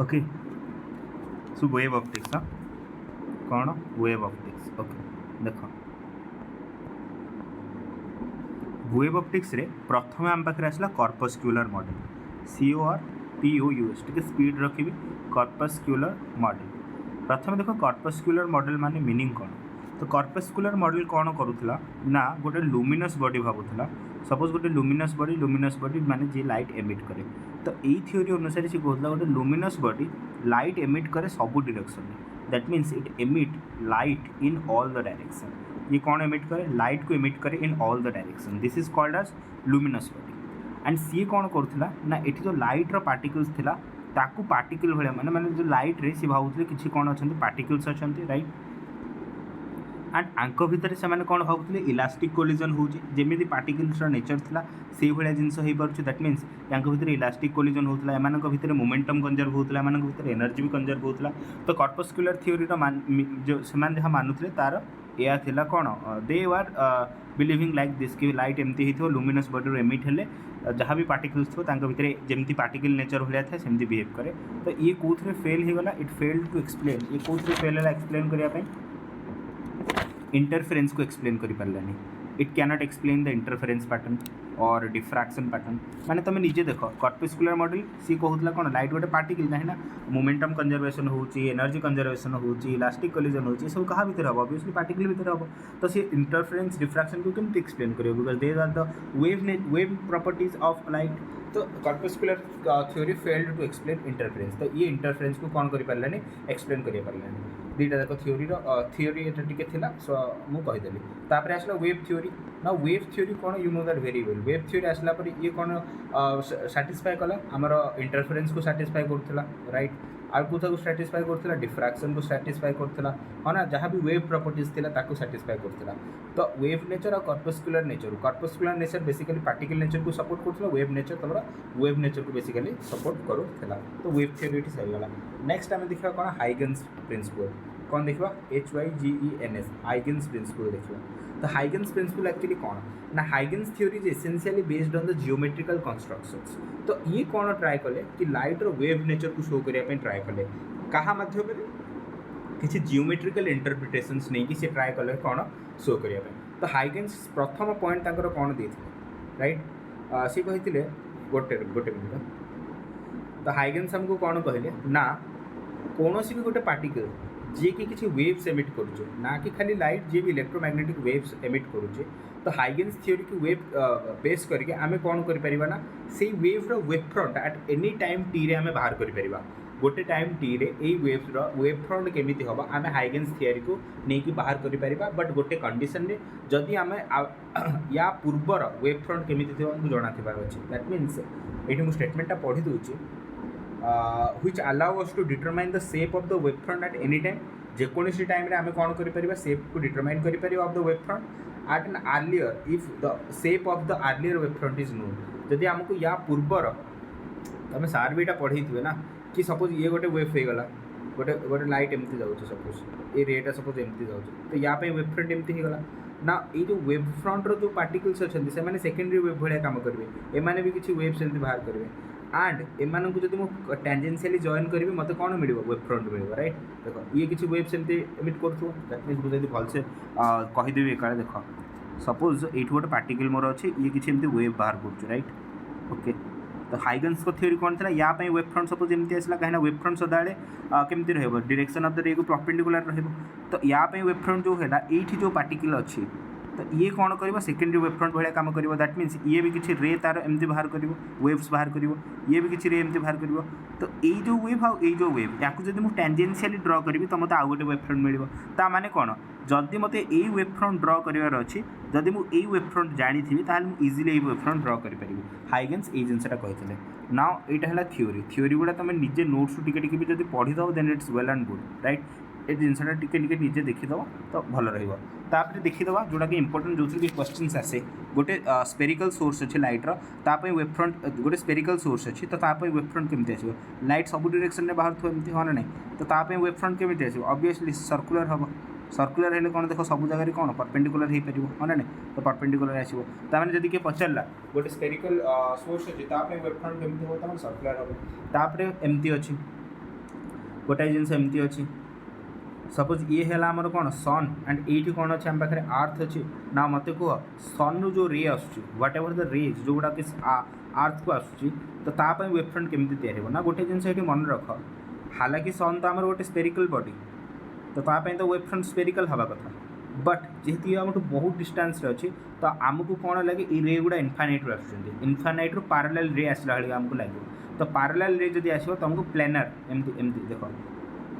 Okay so wave optics कौन wave optics okay देख wave optics रे प्रथम आम पाखे आसला कॉर्पस्क्यूलर मॉडल CORPUS टे स्पीड रखी कॉर्पस्क्यूलर मॉडल प्रथम देख कॉर्पस्क्यूलर मॉडल माने मीनिंग कौन तो कॉर्पस्क्यूलर मॉडल कौन करूला ना गोटे लुमिनस बॉडी भावुला सपोज गोटे लुमिनस बॉडी माने जे लाइट एमिट करे तो यही थ्योरी अनुसार से कहला गोटे लुमिनस बॉडी लाइट एमिट करे सब direction that means it emit light in all the direction ये कौन एमिट करे लाइट को एमिट करे in all the direction this is called as luminous body and सी कौन करूला ना ये जो लाइट पार्टिकल्स थिला ताकू पार्टिकल भाया माने माने जो लाइट रे सी भावुले किसी कौन अच्छा पार्टिकल्स अच्छा राइट एंड आंक भितर से कौन भावुले इलास्टिक कोलिजन होमी पार्टिकल्स नेचर था से भाया जिनस हो पार्छ दैट मीन्स या भितर इलास्टिक कोलिजन होता एम भितर मोमेंटम कंजर्व होता एम भितर एनर्जी भी कंजर्व होता तो कॉर्पस्क्यूलर थ्योरी जो से जहाँ मानुले तार या थिला कौन दे आर बिलिविंग लाइक दिस कि लाइट एमती हो लुमिनस बॉडी एमिट हेले जहाँ भी पार्टिकल्स थो भितर जमती पार्टिकल नेचर भाया था सेमती बिहेव करे तो ये कौन फेल होगा इट फेल्ड टू एक्सप्लेन ये कौन फेल है एक्सप्लेन करने इंटरफेरेंस को एक्सप्लेन कर पारानी it cannot explain the interference pattern और डिफ्रैक्शन पैटर्न माने तुम निजे देख कॉर्पस्क्यूलर मॉडल सी कहूला कौन लाइट गोटे पार्टिकल कहीं मोमेंटम कंजर्वेशन होची एनर्जी कंजर्वेशन होची इलास्टिक कोलिजन होची सब कहाँ भीतर हम ऑब्वियसली पार्टिकल भीतर हम तो सी इंटरफेरेंस डिफ्रैक्शन को केमती एक्सप्लेन करियो because they are the wave properties of light तो corpuscular theory failed to explain interference तो ये इंटरफेरेंस को कौन कर पारानी एक्सप्लेन कर पारानी दुईटा जाक थ्योरी एटा टिके थिला सो मु कहीदेली तापर आसला वेव थ्योरी ना वेव थ्योरी कौन you know that very well wave theory आसला पर ये कौन सैटिस्फाई कला आमर इंटरफेरेंस को सैटिस्फाई करथिला राइट आउ कौन को सैटिस्फाई करथिला डिफ्रैक्शन को सैटिस्फाई करथिला हाँ ना जहाँ भी वेव प्रॉपर्टीज थिला ताको सैटिस्फाई करथिला तो वेव नेचर और corpuscular nature basically particle nature को सपोर्ट करथिला वेव नेचर तमरा वेव नेचर को बेसिकली सपोर्ट करूला तो वेव थ्योरी सही गला नेक्स्ट आम देखा कौन हाइगेन्स प्रिंसिपल कौन देखा HYGENS हाइगेन्स प्रिंसिपल देखा तो हाइगेन्स प्रिंसिपल एक्चुअली कौन ना Huygens theory is essentially based on the geometrical constructions तो ये कौन ट्राए कले कि लाइट रो वेव नेचर को शो करने ट्राए कले कहा माध्यम किसी जियोमेट्रिकल इंटरप्रिटेशंस नहीं कि से ट्राए कले कौन शो करने तो हाइगेन्स प्रथम पॉइंट तांकर कौन देथिले राइट सी कहिथिले गोटे मिनिट तो हाइगेन्स हमको कौन कहले ना कौन भी गोटे पार्टिकल जी कि किसी वेव्स एमिट करुचे ना कि खाली लाइट जी भी इलेक्ट्रोमैग्नेटिक वेव्स एमिट करुचे तो हाइगेन्स थ्योरी की वेव बेस करके आमे कौन कर परिबा ना से वेव रो wave front at any time T रे आमे बाहर कर परिबा गोटे टाइम टी रे ए वेव्स रो वेव फ्रंट केमिति होबा आमे हाइगेन्स थ्योरी को नेकी बाहर कर परिबा बट गोटे कंडीशन रे जदि आमे या पूर्वर वेव फ्रंट केमिति थिबा हमकु जणा थिबार अछि दैट मीन्स एठी मु स्टेटमेंटटा पढी दउची which allow us to determine the shape of the wave front at any time जेकोसी टाइम रे आमे कौन करिपरिबा शेप को डिटरमाइन करिपरिबा of the wave front at an earlier if the shape of the earlier wave front is known जदि हमको या पूर्वर तमे सार भी पढ़ी थे ना कि सपोज ये गोटे वेव हो गला गोटे गोटे लाइट एमती जाऊँ सपोज ये रेटा सपोज एमती जाऊँ तो या वेव फ्रंट एमती हो गला ना ये जो वेव फ्रंट रो जो पार्टिकल्स अच्छा से सेकेंडरी वेव भाया काम करेंगे एमाने भी किसी वेव सेमती बाहर करेंगे एंड एम को जब मुझे टेंजेंशियली जॉइन करी मत कौन मिल वेब फ्रंट मिल राइट देख ये किसी वेब सेमती एमिट कर दैट मीन्स मुझे भलसे कहीदेवी एक देख सपोज ये गोटे पार्टिकल मोर अच्छे ये किसी एमती वेब बाहर कर राइट ओके तो हाइगेन्स को थ्योरी कौन था या वेब फ्रंट सपोज एमती आसला कहीं वेब फ्रंट सदाबे केमती रही डायरेक्शन ऑफ द रे को परपेंडिकुलर रहिबो तो या वेब फ्रंट जो है ये जो पार्टिकल अच्छी तो ये कौन कर सेकेंडरी वेव फ्रंट भाया काम कर दैट मीन्स ये भी किसी रे तार एमती बाहर कर वेव्स बाहर कर ये भी किसी रे एमती बाहर कर तो ये जो वेव आउ ये जो वेव या जब मुझे टेंजेंशियली ड्र करी तो मतलब आउ गोटे वेव फ्रंट मिल माने कौन जदि मत यही वेव फ्रंट ड्र करार अच्छी जदि मुझे वेव फ्रंट जानी ताल इजिली वेव फ्रंट ड्र करी हाइगेन्स ये जिनसा कही नाउ यहाँ है थ्योरी गुड़ा तुम निजे नोट्स टिके भी जब पढ़ीद then it's well and good right ये जिनसा टिके निजे देखीद तो भल रही देखीद जोटा कि इंपोर्टेंट जो क्वेश्चन आसे गोटे स्पेरिकल सोर्स अच्छे लाइट्र ताप वेब फ्रंट गोटे स्पेरिकल सोर्स अच्छी तो ताप वेब फ्रंट केमती आसो लाइट सब डायरेक्शन में बाहर एमती हाँ ना नहीं तो ताप वेब फ्रंट केमती आसो ऑब्वियसली सर्कुलर हम सर्कुलर है कौन देख सब जगह कौन परपेंडिकुलर हो पार हाँ ना नहीं तो परपेंडिकुलर आसो ताने जब किए पचारा गोटे स्पेरिकल सोर्स अच्छी वेब फ्रंट केमती हो सर्कुलर हम तापर एमती अच्छी गोटाए जिनस एमती अच्छी सपोज ये है आमर कौन सन एंड ये कौन अच्छे आम पाखे आर्थ अच्छी ना मत कह सन रू जो रे आसूँ व्हाट एवर द रेज जो गुड़ा कि आर्थ को आसूँ तो ताप वेव फ्रंट केमती तैयारी ना गोटे जिनस ये मन रख हालांकि सन तो आमर गोटे स्पेरिकल बॉडी तो तापाई तो वेव फ्रंट स्पेरिकल हवा कथा बट जेहेतु ये आम बहुत डिस्टेंस अच्छी तो आमको कौन लगे ये रे गुड़ा इनफाइनाइट रू आसुँच इनफाइनाइट रू पैरेलल रे आसला भाई आमको लगे तो पैरेलल रे जब आसो तुमको प्लेनर एमती एमती देख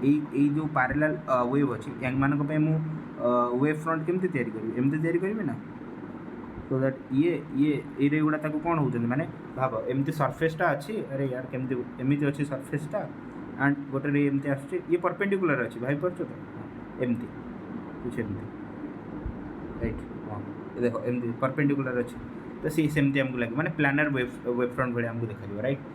ये जो पैरेलल वेव अच्छी या मान वेव फ्रंट केमती तैयारी करी एमती तैयारी करी ना सो दैट ये रे गुड़ा कौन होते माने भाव एमती सरफेसटा अच्छी अरे यार केमती एमती अच्छी सरफेसटा एंड गोटे रे एमती आस ये परपेंडिकुलर अच्छी भाई पार्छ तो एमती कुछ एमती राइट हाँ देख एमती परपेंडिकुलर अच्छी तो सी सेमती आमको लगे माने प्लानर वेव फ्रंट भाई आमको देखा राइट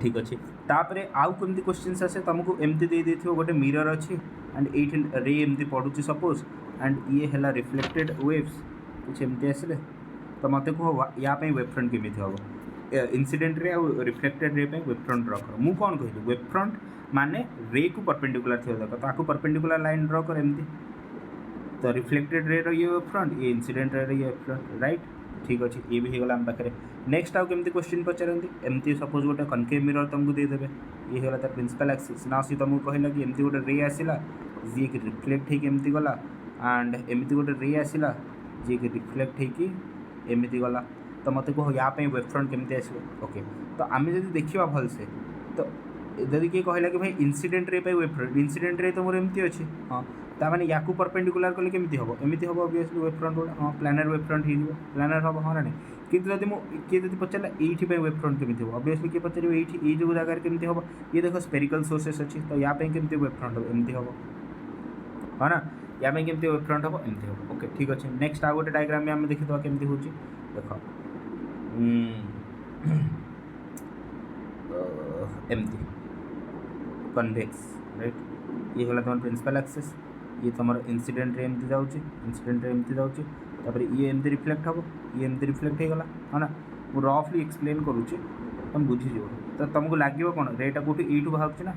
ठीक अच्छे तापरे आउ कमी क्वेश्चन आसे तुमको एमती दे देथिबो गोटे मिरर अच्छी एंड एट रे एमती पड़ुची सपोज एंड ये है रिफ्लेक्टेड वेव्स कुछ एमती आसले तो मत कह या वेव फ्रंट केमी हम इंसिडेंट रे और रिफ्लेक्टेड रे वेव फ्रंट ड्र कर मु कौन कहली वेव फ्रंट माने रे को परपेंडिकुलर थी दरकार तो परपेंडिकुलर लाइन ड्र कर एमती तो रिफ्लेक्टेड रे रो ये वेव फ्रंट ये इंसिडेंट रे ये वेव फ्रंट राइट ठीक अच्छे ये भी होगा आम पाखे नेक्स्ट आउ केमती क्वेश्चन पचारती एमती सपोज गोटे कनकेव मिरर तुमको देदेवे ये होगा तार प्रिंसिपल एक्सिस ना सी तुमको कहला कि एमती गोटे रे आसला जी कि रिफ्लेक्ट होगी एमती गला एंड एमती गोटे रे आसला जी कि रिफ्लेक्ट होगी एमती गला तो मत कह या वेव फ्रंट केमती आसो ओके तो आम जब देखा भलसे तो जदि किए कहला कि भाई incident ray wave front incident ray तो मोर एमती अच्छे हाँ ताने या परपेंडिकुलर कले केमती हम एमती हम ऑब्वियसली वेव फ्रंट गुड़ा हाँ प्लानर वेव फ्रंट हो प्लानर हम हाँ ना किंतु जब किए जब पचारा ये वेव फ्रंट केमती हम ऑब्वियसली किए पचार ये जो जगह केमती हम ये देख स्पेरिकल सोर्सेस अच्छी तो या केमती वेव फ्रंट हम एमती हम हाँ ना या केमती वेव फ्रंट हम एमती हम ओके ठीक अच्छे नेक्स्ट आ गोटे डायग्राम में आम देखा केमती हो देख एमती कन्वेक्स राइट ये गला तुम प्रिंसिपल एक्सिस ये तुम इंसिडेंट रे एमती जाऊँच इंसिडेंट रे एमती जाऊँच तापर ये एमती रिफ्लेक्ट हम ये एमती रिफ्लेक्ट होगा हाँ ना मुझे रफली एक्सप्लेन करुच्ची तुम बुझीज तो तुमको लगे कौन रेटा कौटी यू बाहर ना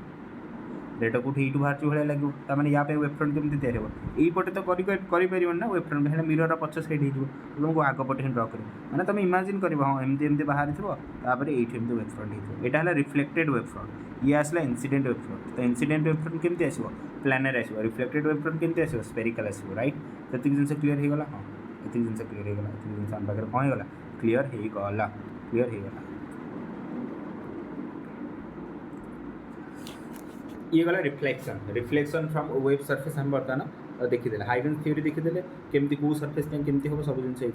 रेटा कौटी यू बाहर भाई लगे ताने या वेव फ्रंट केमती तैयारी हो यहीपटे तो कर ना वेव फ्रंट है मिरर पछ सैड हो तुमको आगपटे ही ड्र कर मैंने तुम इमेजिन कर हाँ एमती एमती बाहर थोड़ा ये एमती वेव फ्रंट यहाँ है रिफ्लेक्टेड वेव फ्रंट ये आसला इंसिडेंट वेव फ्रंट तो इंसिडेंट वेव फ्रंट केमती आसो प्लानर आसो रिफ्लेक्टेड वेव फ्रंट केमती आसो स्पेरिकल आसो राइट ये जिन क्लीयर होगा हाँ ये जिन क्लीयर होगा ये जिन आम पाखे कौन होगा क्लीयर होगा क्लीयर होगा ये गला रिफ्लेक्शन फ्रॉम वेव सरफेस हम बर्तमान देखीदे हाइगेन्स थ्योरी देखीदे केमती को सरफेस केमती हम सब जिन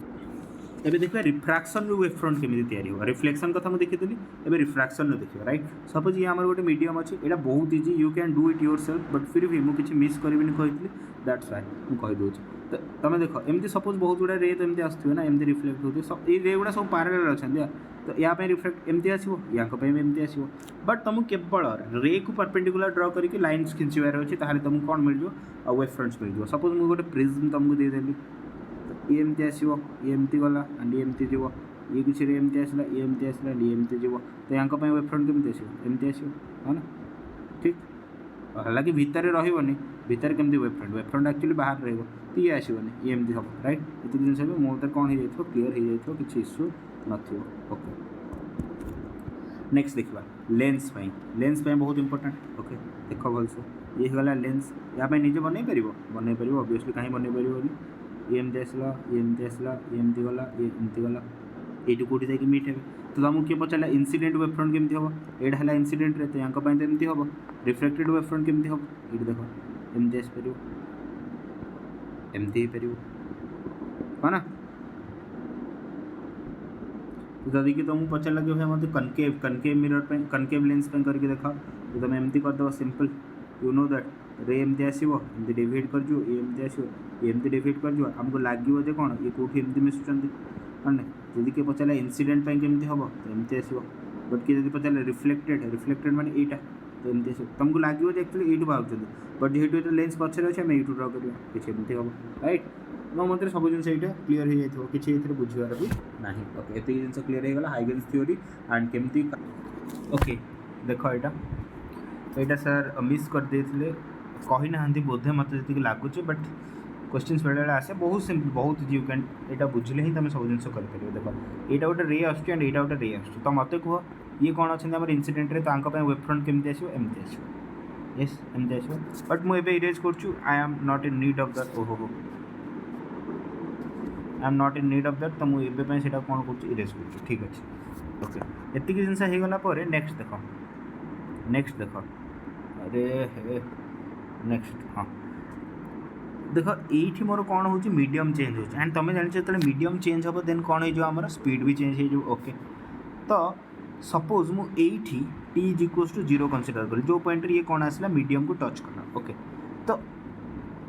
एबे देखा रिफ्रैक्शन रू वेव फ्रंट केमी तैयारी हो रिफ्लेक्शन कथा मुझे देखी एबे रिफ्रैक्शन देखिए राइट सपोज ये आम गोटे मीडियम अच्छी यहाँ बहुत easy you can do it your self but फिर भी मुझे मिस करी कहती दैट्स वाई मुझे तो तुम देख एमती सपोज बहुत गुड़ा रे तो एमती आसो ना एमती रिफ्लेक्ट होती सब ये रे गुड़ा सब पैरेलल अच्छा तो या रिफ्लेक्ट एमती आसो या एमती आसो बट तुमको केवल रे को परपेंडिकुलर ड्र करके लाइन्स खिंचार अच्छे ताहले तुमको कौन मिल वेव फ्रंट्स मिल सपोज मुझे गोटे प्रिज्म तुमको देदेली ये एमती आसो ये एमती गला एंड ये एमती जीव ये किसी रे एमती आसला ये एमती आसला ये एमती जीव तो यहाँ वेव फ्रंट केमती आसो एमती आसो हाँ ना ठीक हालांकि भितर रही भितर केमती वेव फ्रंट एक्चुअली बाहर रही तो ये आसोनी ये एमती हम राइट ये जिन मोर कौन हो क्लीयर हो किसी इश्यू नथिबो ओके नेक्स्ट देखा लेंस बहुत इंपोर्टेंट ओके देख भलसे ये गला लेंस या निजे बनई पार ऑब्वियसली कहीं बनई पार ये एमती आसला ये एमती आसला ये एमती गला ये एमती गला ये कौटी जाकि मीट हे तो तुमको किए पचारा इंसिडेंट वेव फ्रंट केमती हम एटा है इंसिडेंट रे तो यहाँ तो एमती हम रिफ्लेक्टेड वेव फ्रंट केमती हम ये देख एमती आसपर एमती हो पार हाँ ना जदि कि तुमको पचार लगे भाई मतलब कनकेव मिरर पे कनकेव लेंस पे करके देखा तो तुम एमती करदे सिंपल यू नो दैट रे एमती आसो एमती डिवाइड कर ये एमती आसो ये एमती डिवाइड कर आमको लगे कौन ये कौटी एमती मिशुंट हाँ जदि किए पचारा इंसिडेंट केमती हम तो एमती आसो बट किए जब पचारे रिफ्लेक्टेड माने यहाँ तो एमती आसो तुमको लगे एक्चुअली ये बाहर बट जेहतु लेंस पचर अच्छे आम यूँ ड्र कर किसी एमती हम राइट मो मत सब जिन यहाँ क्लीयर हो जाए किसी ये बुझार भी ना ओके ये जिन क्लीयर होगा हाइगेन्स थ्योरी एंड केमती ओके देख यहाँ यहाँ सर मिस कर देते कही ना बोधे मत जी लगुच बट क्वेश्चन बेले बेले आसे बहुत सिंपल बहुत इजी यू कैन यहाँ बुझे ही तुम सब जिन कर देख यहाँ गोटे रे आसुँच एंड यहाँ गोटे रे आसुँच तो मत कह ये कौन अच्छा इनसीडेंट वेब फ्रंट केमती आसो एमती आसो येस एमती आसो बट मुझे इरेज कर I am not in need of that ओहो I am not in need of that तो मुझे से कौन कर इरेज कर ठीक अच्छे ओके एतिक जिनस होगला नेक्स्ट देख अरे नेक्स्ट हाँ देख ये मोर कौन हो मीडियम चेंज हो एंड तुम जान जो मीडियम चेंज हम देन कौन हो स्पीड भी चेंज हो ओके तो सपोज मुझे T is equals to 0 consider करी जो पॉइंट ये कौन आसला मीडियम को टच कला ओके तो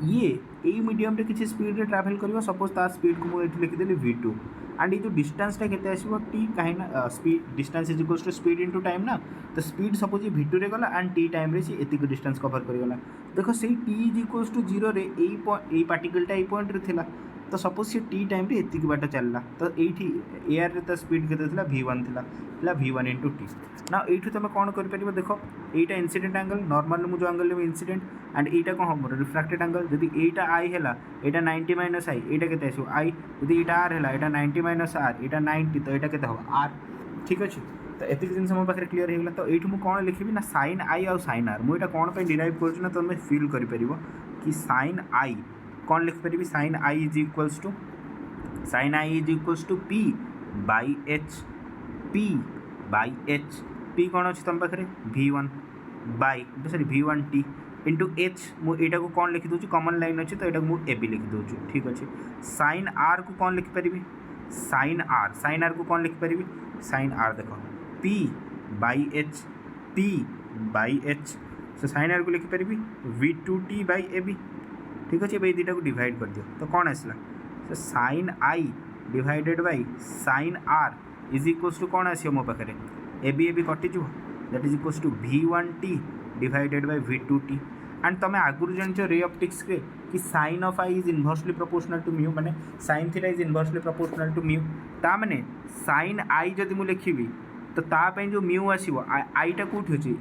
ये मीडियम रे किसी स्पीड रे ट्रैवल करियो सपोज ता स्पीड को मुझे लिखिदेली v2 एंड ये जो डिस्टेंसटा केते आसीबो टी कहीं ना speed distance is equals to speed into time ना तो स्पीड सपोज ये v2 रे गला एंड टी टाइम रे सी एतिक डिस्टेंस कवर करिगला देखो से टी इज इक्वल्स टू 0 रे ए पार्टिकलटा ए पॉइंट रे थिला तो सपोज से टी टाइम रे एतिक बाट चलला तो एठी एयर रे तो स्पीड केते थिला v1 थिला v1 इनटू टी ना एठू तुम कौन कर परिबो देखो एटा इंसिडेंट एंगल नॉर्मल मु जो एंगल ले इंसिडेंट एंड एटा कौन हम रिफ्रैक्टेड एंगल यदि एटा आई हैला एटा 90 माइनस आई एटा केते आसो आई यदि एटा आर हैला एटा 90 माइनस आर एटा 90 तो एटा केते हो आर ठीक अछि तो एतिक जिनस मो पाखरे क्लियर हेगला तो एठू मु कौन लिखिबी ना sin आई और sin r मु एटा कौन पे डिराइव करछु ना तुम फील करि परिबो कि sin आई कौन लिख परिबी sin i is equals to p by h p कौन अच्छी तुम पाखे v1 by sorry v1 t into h मुझा को कौन लिखी दूँ कॉमन लाइन अच्छे तो यहाँ मुझे ए लिखी दूँ ठीक अच्छे sin r को कौन लिखिपारि sin r को कौन लिखिपारि sin r देख p by h so sin r को लिखिपारि v2t बाई ए ठीक अच्छे ये दुटा को डिवाइड कर दियो तो कौन आसला तो sin i divided by sin r is equals to कौन आसो मो पाखे ए बी कटिज that is equals to v1t divided by v2t and तुम आगुरी जान रे ऑप्टिक्स के कि sin of i is inversely proportional to mu माने sin theta is inversely proportional to mu ता माने sin i जदि मु लिखिबी तो ताप जो म्यू आसो आईटा कौटी अच्छी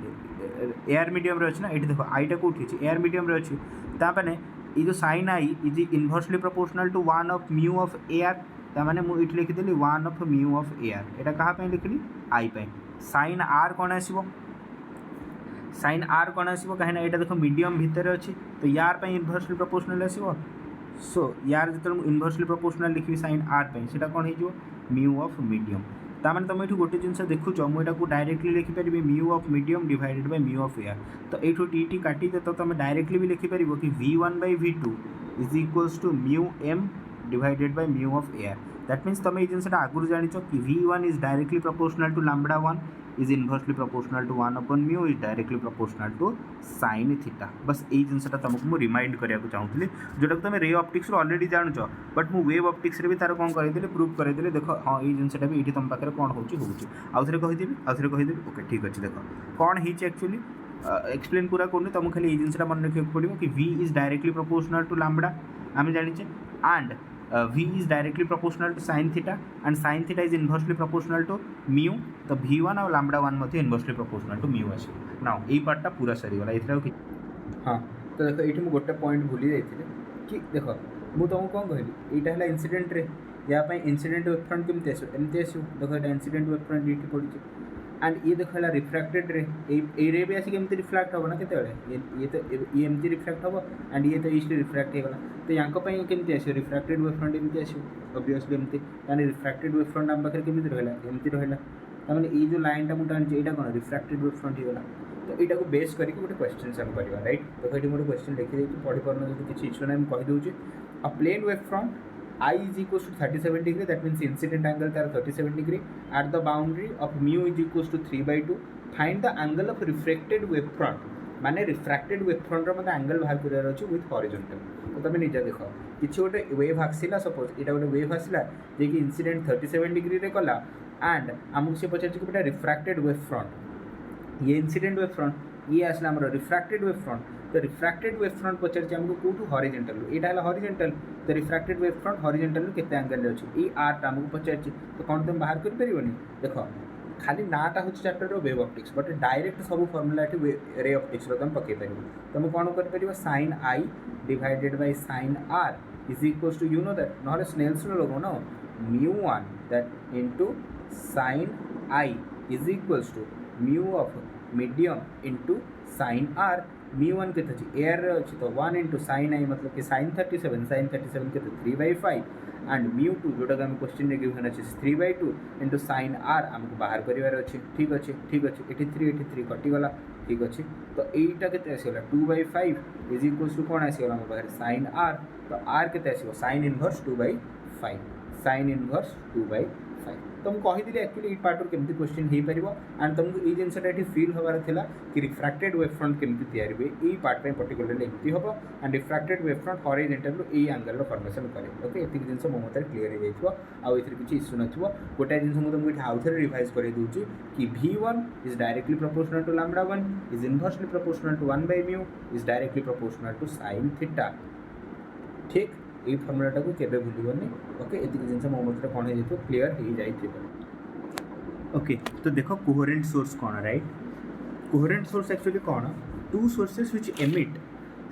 एयर मीडियम अच्छी ना ये देख आईटा कौटी अच्छी एयर मीडियम अच्छी ताने ये जो sin i is inversely proportional to 1 of mu of air ताने मुझे लिखिदेली 1 ऑफ म्यू ऑफ एयर यहाँ क्या लिखली आई पे sin r कौन आसो sin r कौन आसो कहीं यहाँ देख मीडियम भितर अच्छी तो यार इनवर्सली प्रोपोर्शनल आसो सो यार जो इनवर्सली प्रोपोर्शनल लिखी sin r से कौन हो म्यू ऑफ मीडियम ताମାନେ तुम ये गोटे जिन देखुच मुझे डायरेक्टली लिखिपारि mu of medium divided by mu of air तो ये टी काटिदे तो तुम डायरेक्टली भी लिखिपार कि v1 बाई v2 is equals to mu m divided by mu of air that means तुम ये जिनसा आगुरी जान कि v1 is directly proportional to lambda 1 is inversely proportional to 1 अपन mu is directly proportional to sin theta बस यही जिनसा तुमको मुझे रिमाइंड कराया चाहूँगी जोटा कि तुम रे ऑप्टिक्स ऑलरेडी जान बट मु वेब ऑप्टिक्स भी तार कौन करदेली प्रूफ करदेली देख हाँ ये जिनसा भी ये तुम पाखे कौन होउछि कहीदेवी ओके ठीक अच्छे देख कौन है एक्चुअली एक्सप्लेन पूरा करनी तुमको खाली ये जिनसा मन रखा पड़ो कि v is directly proportional to lambda आम जाने and v is directly proportional to sin theta and sin theta is inversely proportional to mu तो v1 और लैम्बडा 1 मध्य इनवर्सली प्रोपोर्शनल टू म्यू आस नाउ यही पार्टा पूरा सरीगला ये हाँ तो देख ये मुझे गोटे पॉइंट भूली जाइए कि देख मुझे तुमको कौन कहली यहाँ है इंसिडेंट रे या इंसिडेंट वेव फ्रंट केमती आसो एमती आसो देख यहाँ इंसिडेंट वेव फ्रंट ये पड़ी एंड ये देख है रिफ्रैक्टेड रे रे भी आसिक एमती रिफ्लेक्ट हम ना केते ये तो ये एमती रिफ्लेक्ट हम एंड ये तो इजिली रिफ्लेक्ट होगा तो यहाँ केमती आसो रिफ्रैक्टेड वेव फ्रंट एमती आसो ऑब्वियसली एमती यानी रिफ्रैक्टेड वेव फ्रंट आम पाखे केमती रहा एमती रहा तमें ये जो लाइनटा मुझे टाणी यहाँ कौन रिफ्रैक्टेड वेव फ्रंट होगा तो यहाँ को बेस करके गोटे क्वेश्चन आम करवा राइट तो ये गोटे क्वेश्चन लिखी पढ़ी पार ना किसी इच्छा ना मुझे कहीदे a plane wave front I is equals to 37 degree that means incident angle तार 37 degree at the boundary of mu is equals to 3/2 find the angle of refracted wave front माने रिफ्रैक्टेड वेव फ्रंट मतलब angle बाहर कर with horizontal तो तुम निजे देख किसी गोटे वेव आसला सपोज यहाँ गोटे वेव आसला जे कि इंसिडेंट 37 डिग्री रे कला एंड आमको से पचार कि रिफ्रैक्टेड वेव फ्रंट ये इंसिडेंट वेव फ्रंट ये आसला आम रिफ्रैक्टेड वेव फ्रंट तो रिफ्रैक्टेड वेव फ्रंट पचार आमको कौटू हॉरिजॉन्टल यहाँ है हॉरिजॉन्टल तो रिफ्रैक्टेड वेव फ्रंट हॉरिजॉन्टल केते एंगल अच्छी ये आर्ट आमको पचार तो कौन तुम बाहर कर पारिबनी देख खाली नाटा हूँ chapter wave optics but direct सब फर्मूला रे ऑप्टिक्स तुम पकई पार तुम कौन कर sine i divided by sine r is equals to you know that ना स्नेल्स लगो ना mu one that into sine i is equals to mu of medium into sine r mu one के एयर अच्छी तो 1 into sine आई मतलब कि sign 37 के 3/5 and mu two जोटा आम क्वेश्चन गिवन अच्छे 3/2 इंटू साइन आर आमको बाहर करार अच्छे ठीक अच्छे ये 3 कटिगला ठीक अच्छे तो यहीटा के आसगला 2/5 इज इक्वल्स टू कौन आसगला आम पाखे साइन आर तो आर के आसो साइन इनवर्स 2/5 साइन इनवर्स 2/5 तो मुझे कहीदी एक्चुअली पार्ट केमती क्वेश्चन हो पार एंड तुमको ये जिनसा ये फिल हबार था कि रिफ्रैक्टेड वेव फ्रंट केमती या हुए ये पार्ट में पर्टिकुलरली एमती हम and refracted wave front horizontal ये एंगल फॉर्मेशन करे ओके ये जिन मो मत क्लीयर हो जाए किसी इश्यू न गोटाए जिन तुमको ये आउ थे रिवाइज कर दूसरी कि V1 is directly proportional to λ1 is inversely proportional to 1/μ is directly proportional to sin theta ठीक ये फर्मुलाटा को केबे भूलनी ओके ये जिन मो मत कौन हो क्लीयर हो जाए ओके तो देखो कोहेरेंट सोर्स कौन राइट कोहेरेंट सोर्स एक्चुअली कौन two sources which emit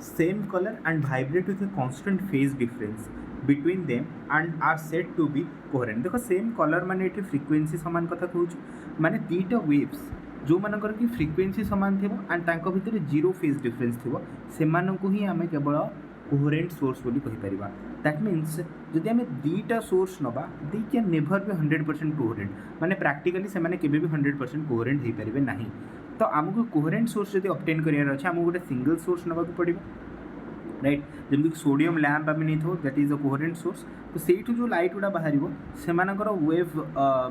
same colour and vibrate with a constant phase difference between them and are said to be coherent देखो सेम कलर माने ये frequency सामान कथा कहूँ माने दीटा वेव्स जो मानकर कि फ्रिक्वेंसी सामान थी एंड तांको भितर जीरो फेज डिफरेंस थी से ही आम केवल कोहेरेंट सोर्स बोली कहीपर दैट मीन्स जदि आम दीटा सोर्स नवा they can never be 100% coherent माने प्रैक्टिकली से माने केबे भी 100% कोहेरेंट हो पारे ना तो आमको कोहेरेंट सोर्स जब ऑब्टेन करार अच्छे आमको गोटे सिंगल सोर्स नवा पड़ो राइट जमी सोडियम लैंप आम नहीं that is a coherent source तो से जो लाइट गुड़ा बाहर से वेव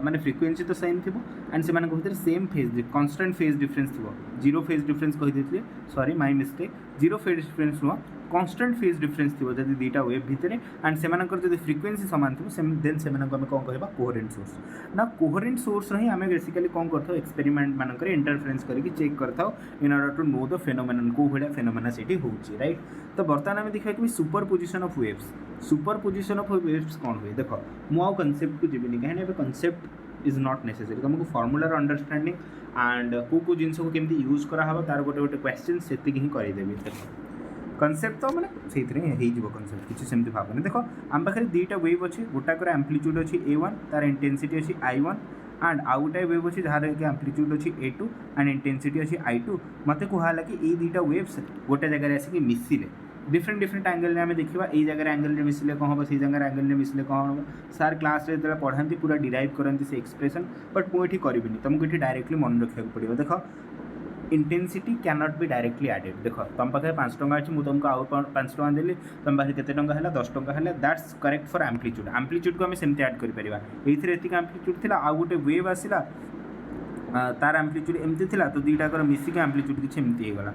माने फ्रिक्वेंसी तो सेम थी एंड से भर same phase constant phase difference थी जीरो फेज डिफरेंस कहीदे sorry my mistake zero phase difference नुह कन्स्टाट फेज डिफरेंस थी जब दुईटा वेव भितर एंड से फ्रिक्वेंसी सामान थी देन से कौन कह कोहेरेंट सोर्स ना कोहेरेंट सोर्स ही आम बेसिकली कौन कर एक्सपेरिमेंट मानक इंटरफेरेंस करके चेक कर in order to know the phenomenon कौ भाया फेनोमेना से होची राइट तो बर्तमान आम देखा कि super position of waves super position of waves कौन हुए देख मुझे कनसेप्ट को जीविनी कहीं कनसेप्ट इज नॉट नेसेसरी तुमको फॉर्मुलार अंडरस्टैंडिंग एंड को जिनस को केमती यूज कराहब तार गोटे गोटे क्वेश्चन से करदेवी देख कनसेप्ट तो मैंने हो कनसेप्ट किसी सेमती भावना देख आम पाखे दुईटा वेव अच्छे गोटाकर एम्प्लीट्यूड अच्छी A1 तार इंटेंसिटी अच्छी I1 एंड आउ गोटे वेव अच्छी जार एम्प्लीट्यूड अच्छी A2 एंड इंटेंसिटी अच्छी I2 मत कहला कि ये दुईटा वेव्स गोटे जगह आसिक मिसिले डिफरेंट डिफरेंट एंगल में देखा ये जगह एंगल में मिसिले कौन हम से जगह एंगल में मिसिले कौन हम सार क्लास जो पढ़ाती पूरा डिराइव करती से एक्सप्रेशन बट मुझे करी तुमको ये डायरेक्टली मन रखा पड़ो देख intensity can not be directly added देख तुम पाखे 5 टंका अच्छी मुझे तुमको आउ 5 टंका देली तुम पाखे केते टंका है 10 टंका है that's correct for amplitude amplitude को आम सेमती ऐड कर पारिबा एथिरे एतिक एम्प्लीट्यूड थिला आउ गोटे वेव आसिला तार एम्प्लीट्यूड एमती थिला तो दुईटाकर मिसिक एम्प्लीट्यूड किछि एमती हो गला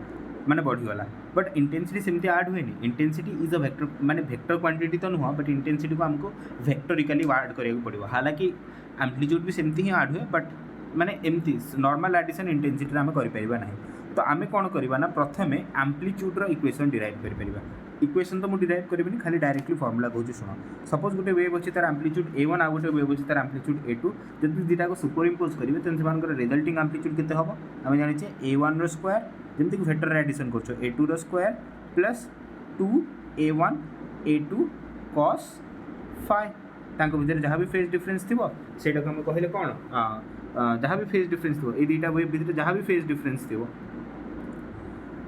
माने बढ़ीगला बट इंटेंसिटी सेमती ऐड हुए इंटेंसिटी इज अ वेक्टर माने वेक्टर क्वांटिटी तो नुह बट इंटेंसिटी को आमको वेक्टोरिकली ऐड करिया पड़ो हालांकि एम्प्लीट्यूड भी सेमती ही ऐड हुए बट माने एमती नॉर्मल एडिशन इंटेंसिटी आम करें ना तो आम कौन करवा ना प्रथम एम्प्लीट्यूड्र इक्वेशन डिराइव कर इक्वेशन तो मुझे डिराइव करी खाली डायरेक्टली फॉर्मूला कहूँ शुण सपोज गोटे वेव अच्छी तार एम्प्लीट्यूड A1 आउ गोटे वेव अच्छी तार एम्प्लीट्यूड A2 जब दुईटा को सुपर इम्पोज करेंगे तो से रिजल्टिंग एम्प्लीट्यूड केते हम आम जाने A1 स्क्वायर जमीक वेक्टर एडिशन कर A2 square plus 2A1 A2 cos phi तांको भितर जहाँ भी फेज डिफरेंस थी से आम कहले कौन जहाँ भी फेज डिफरेंस थो ये दुईटा वेव भितर जहाँ भी फेज डिफरेंस थी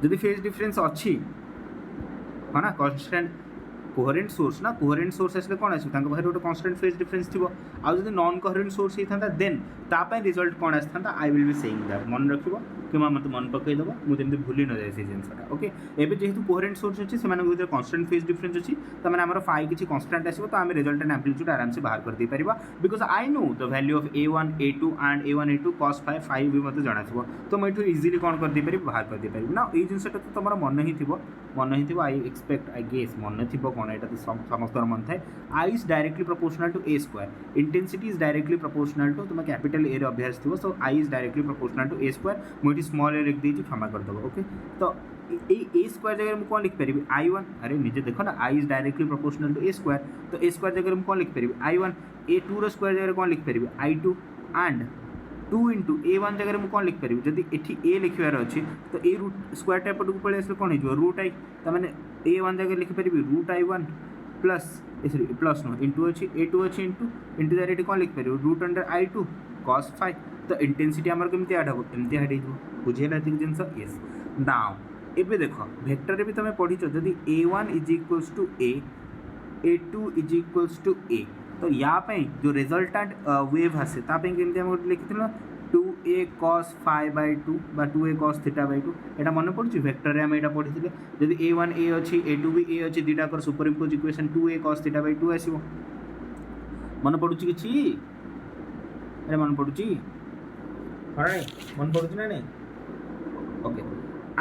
जदि फेज डिफरेंस अच्छी हाँ ना कन्स्टाट कोहेरेंट सोर्स ना कोहेरेंट सोर्स आसले कौन आस गोटे कन्स्टाट फेज डिफरेंस थी आउ जब नॉन कोहेरेंट सोर्स होता देन तापाई रिजल्ट कौन आसता I will be saying that मन रख कि मत मन पकईदेव मुझे भूली न जाए से जिनसा ओके एवं जेहेतु कोहेरेंट सोर्स अच्छी से कन्स्टाट फेज डिफरेंस अच्छी तो मैंने आम फाइ किसी कन्स्टाट आसो तो आम रिजल्ट एंड एम्प्लीट्यूड आराम से बाहर कर दे पार because I know the value of A1 A2 and A1 A2 cos phi phi भी मतलब जाना थो तो मुझे इजिली कौन कर दे पारि बाहर कर दे पारि ना ये जिनसा तो तुम मन ही थी आई एक्सपेक्ट आई गेस मन थी कौन यहाँ तो समस्त मन थाए I is directly proportional to A square intensity is directly proportional to तुम कैपिटल ए अभ्यास थी so I is directly proportional to A square मुझे स्मॉल ए लिख दी क्षमा करदेव ओके तो ए स्क्वायर जगह में कौन लिख पारि I1 अरे निजे देख ना I is directly proportional to A square तो A स्क्वायर जगह में कौन लिख पारि I1 A2 स्क्वायर जगह कौन लिख पारि I2 and two into A one जगह मुझे कौन लिखिपर जदि एठी ए लिखार अच्छे तो ए रूट स्क्वायर टाइप को पलि आस कौन हो रूट आई तमें ए वन जगह लिखिपर root I one plus sorry plus no into अच्छी ए टू अच्छी इंटू इंटू दार ये कौन लिखिपर root under I two cos five तो इंटेंसिटी आमर केमती ऐड हम एमती ऐड हो बुझेगा ये जिन येस नाउ एबे देख वेक्टर भी तुम पढ़ी जदि A one is equals to A two is equals to A तो या जो रिजल्टाट वेव आसे केमती लिखी two A cos five by two बा two A cos theta by two यहाँ मन पड़े वेक्टर आम यहाँ पढ़ी जदि ए वन ए अच्छी ए टू भी ए अच्छी दुटा super impose equation two A cos theta by to आसो मन पड़ू कि अरे मन पड़ू हाँ मन पड़ू ना नहीं ओके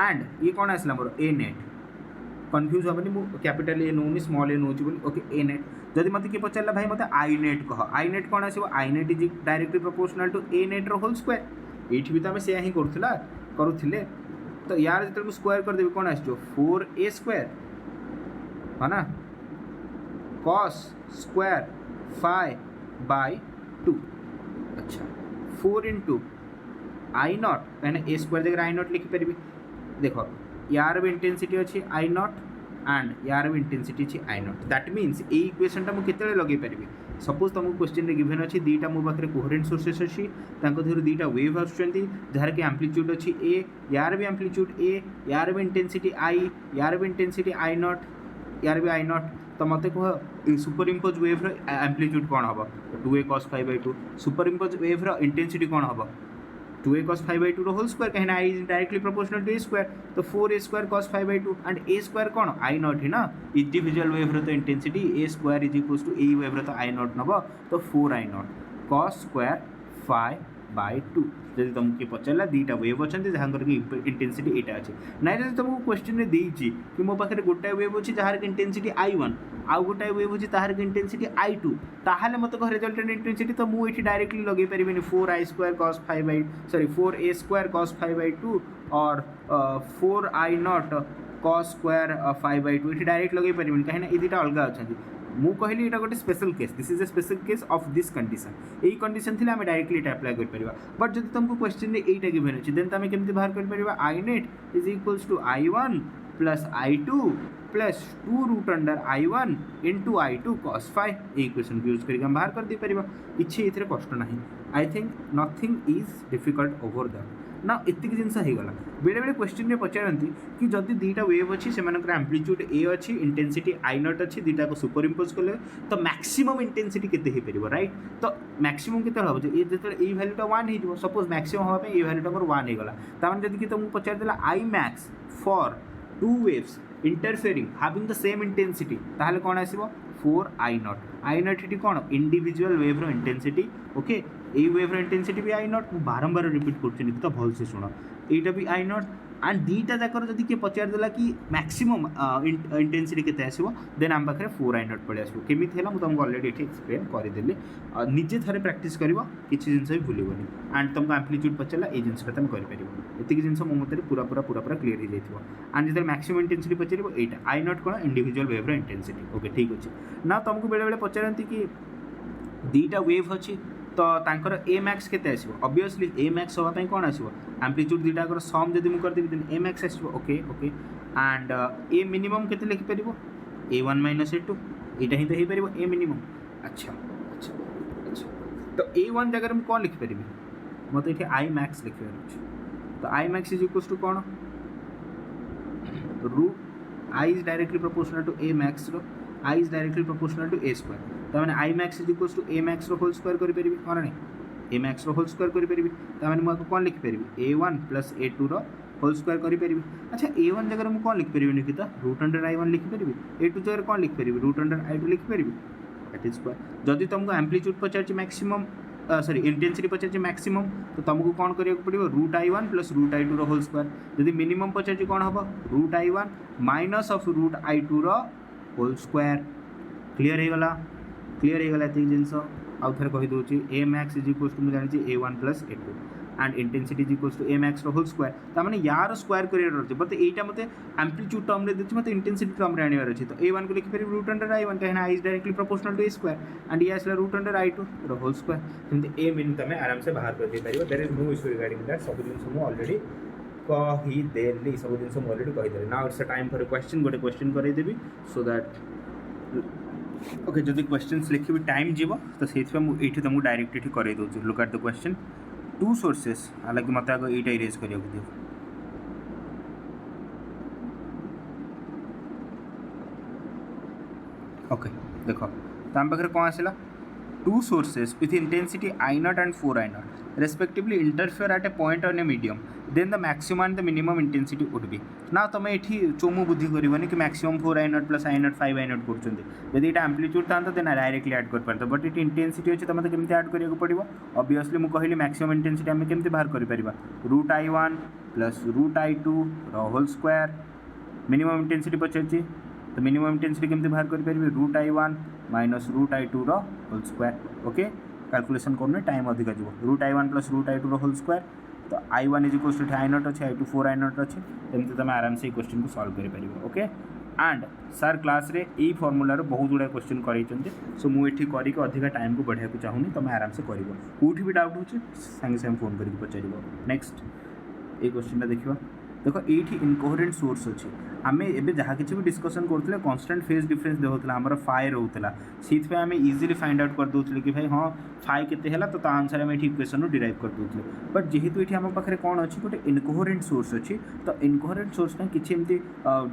एंड ये कौन आसला मोर ए नेट कन्फ्यूज हेनी मुझे कैपिटल ए नौनी स्मॉल ए नौची बोली ओके ए नेट जदि मत किए पचारा भाई मत आई नेट कह आई नेट कौन आसो I net is directly proportional to A net रो होल स्क्वायर ये भी तो आम से ही करुले तो यार जो स्क्वायर करदेवी कौन आस फोर ए स्क्वायर है ना cos square five by to अच्छा फोर इंटू आई नॉट कहीं ए स्क्वायर जगह आई नॉट लिखिपारि देख यार भी इंटेंसिटी अच्छी आई नॉट एंड यार भी इंटेंसिटी अच्छी आई नॉट दैट मीन्स ये इक्वेशन टा मुझे लगे पारि सपोज तुमको क्वेश्चन रे गिवन अच्छी दुईटा मो पाखे कोहेरेंट सोर्सेस अच्छी दुईटा वेव आसुँच जार कि एम्प्लीट्यूड अच्छी ए यार भी एम्प्लीट्यूड ए यार भी इंटेंसिटी आई यार भी इंटेंसिटी आई नॉट यार भी आई नॉट तो मत कह सुपर इम्पोज वेव एम्प्लीट्यूड कौन हम two A cos five by two superimpose wave intensity कौन हम two A cos five by two whole square कहीं I is directly proportional to A square तो four A square cos five by two and A square कौन I naught ही ना individual wave तो intensity A square is equals to A wave तो I naught नब तो four I naught cos square five by to जब तुमको पचारा दुईटा वेव अच्छा जहाँ कि इंटेंसिटी यहाँ अच्छे ना जब तुमको क्वेश्चन में देती कि मो पाखे गोटाए वेव अच्छी जार कि इंटेंसिटी आई वन आउ गोटाए वेव अच्छी तार कि इंटेंसिटी आई टू ताहले मत कह रिजल्टेंट इंटेंसिटी तो मुझे डायरेक्टली लगे पारे four I square cos five by sorry four A square cos five by two और four I naught cos square five by two ये डायरेक्ट लगे पारे कहीं ये दुटा अलग अच्छा मु कहली एटा गोटे special case this is a special case of this condition यही कंडीशन थी आम डायरेक्टली ये अप्लाई कर बट जब तुमको क्वेश्चन में यहीटा गिवन अच्छे देन तुम केमती बाहर कर I net is equals to I one plus I two plus two root under I one into I two cos five ये इक्वेशन को यूज करके बाहर कर दी पार किसी ये कष्ट ना I think nothing is difficult over that ना एतिक जिनस होगला बेले बेले क्वेश्चन में पचारती कि जदि दुईटा वेव अच्छी से एम्प्लीट्यूड ए अच्छी इंटेंसिटी आई नॉट अच्छी दुईटा को सुपर इम्पोज कले तो मैक्सिमम इंटेंसिटी केते हो राइट तो मैक्सिमम केते हम ये जो ये भैल्यूटा वन हो सपोज मैक्सिमम हाँ ये भैल्यूटा मोर वन होगला तमाने जब तुमको पचार देला I max for two waves interfering having the same intensity ताहले कौन आसीबो फोर आई नॉट ये कौन इंडिविजुअल वेव्र इंटेंसिटी ओके ये वेव्र इंटेंसिटी भी आई नॉट बारंबार रिपीट कर तो भल से शुण यहाँ भी आई नॉट एंड दुईटा जाकर जब किए पचारदेला कि मैक्सिमम इंटेंसिटी केते आसो देन आम पाखे फोर आई नॉट पड़े आसो केमी है मुझे तुमको अलरेडी ये एक्सप्लेन करदेली निजे थे प्रैक्टिस कर किसी जिन भी भूलनी एंड तुमको एम्प्लीट्यूड पचारा ये जिनटा तुम कर जिन मो मत पूरा पूरा पूरा पूरा क्लीयर हो जाए एंड जो मैक्सिमम इंटेंसिटी पचार यहाँ आई नॉट कौन इंडिविजुअल वेव्र इंटेंसिटी ओके ठीक अच्छे ना तुमको बेले बेले पचारती कि दुईटा वेव अच्छी तो तांकर ए मैक्स केते आसो ऑब्वियसली ए मैक्स होगापी कौन आसो एम्प्लीट्यूड दुईटा सम जब मुझे करदेवी देन ए मैक्स आसो okay okay and A minimum केते लिखिपर A one minus A to यहाँ ही तो हो पार ए मिनिमम अच्छा अच्छा अच्छा तो ए वन जगह मुझे कौन लिखिपर मत ये आई मैक्स लिखार अच्छे तो I max is equals to कौन root I is directly proportional to A max रो I is directly proportional to A square तो मैंने I max is equals to A max रो होल स्क्वायर करें हाँ नहीं ए मैक्स रो whole square करें तो मुझे कौन लिखिपर A one plus A two रो होल स्क्वायर करें अच्छा ए वन जगह मुझे कौन लिखिपर Nikita root under I one लिखिपर ए टू जगह कौन लिखिपर रूट अंडर आई टू लिखिपर दैट इज स्क्वायर जदि तुमको एम्प्लीट्यूड पचार मैक्सिमम सॉरी इंटेंसिटी पचार मैक्सिमम तो तुमको कौन करा पड़ो root I one plus root I two रो होल स्क्वायर जदि मिनिमम पचार कौन हम root I one minus of root I two रो होल स्क्वायर क्लीयर होगा ये जिनस आउ थे कहीदे A max is equals to मुझे जानी ए one plus A two and intensity is equals to A max whole square तार माने यार स्क्वायर करियर अछि बट एटा मते एम्पलीट्यूड टर्म रे देछि मते इंटेंसिटी टर्म रे आनिवार अछि तो a1 को लिखि फेर रूट अंडर i1 कहना i is directly proportional to a square and ये आसला रूट अंडर i2 रो होल स्क्वायर सेमते a मीन तमे आराम से बाहर कर दे परिबो there is no issue regarding that सब दिन मु ऑलरेडी कही देली सब दिन मु ऑलरेडी कहि देली now it's a time for a question गोटे क्वेश्चन करै देबी सो दैट ओके जदि क्वेश्चंस लिखी टाइम जीव तो से मुझे तुमको डायरेक्ट ये कर look at the question to sources हालांकि मत आगे यहाँ इरेज कर दियो ओके देख तो आम पाखे कौन आसला two sources with intensity I0 and 4 I0 respectively interfere at a point on a medium then the maximum and the minimum intensity would be now तुम ये चोमु बुद्धि करनी कि maximum 4 I0 plus I0 5 I0 कर ये एम्पलीट्यूड था तो directly add कर पारत बट ये इंटेंसिटी अच्छे तो मतलब केमती ऐड करिया पड़ो ऑब्वियसली मुझे कहली मैक्सिमम इंटेंसिटी आम केमती बाहर कर root I1 plus root I2 whole square minimum intensity पचार तो मिनिमम इंटेंसिटी केमती बाहर कर root I1 minus root I2 whole square okay calculation करने टाइम अधिक जीव root I1 plus root I2 whole square तो I1 is equals to I0 अच्छे I2 4 I0 अच्छे एमती तुम आराम से क्वेश्चन को सॉल्व कर ओके एंड सर क्लास रे यही फॉर्मूला बहुत गुड़ा क्वेश्चन कर सो मुझे करके अधिक टाइम को बढ़ाया चाहूनी तुम आराम से कर कौटी भी डाउट हो सागे सागे फोन करके पचार नेक्स्ट ये क्वेश्चन देखा देख ये इनकोहेरेंट सोर्स अच्छे आम एवं जहाँ किसी भी डिस्कसन करते कन्स्टाट फेज डिफरेन्स देखा आम फाइ रोला से आम इजिली फाइंड आउट कर दूसरे कि भाई हाँ फाइ के अनुसार आम ये इक्वेशन डिराइव कर दूसरे बट जेहेतु ये आम पाखे कौन अच्छी गोटे इनकोहेरेंट सोर्स अच्छी तो इनकोहेरेंट सोर्स किसी एमती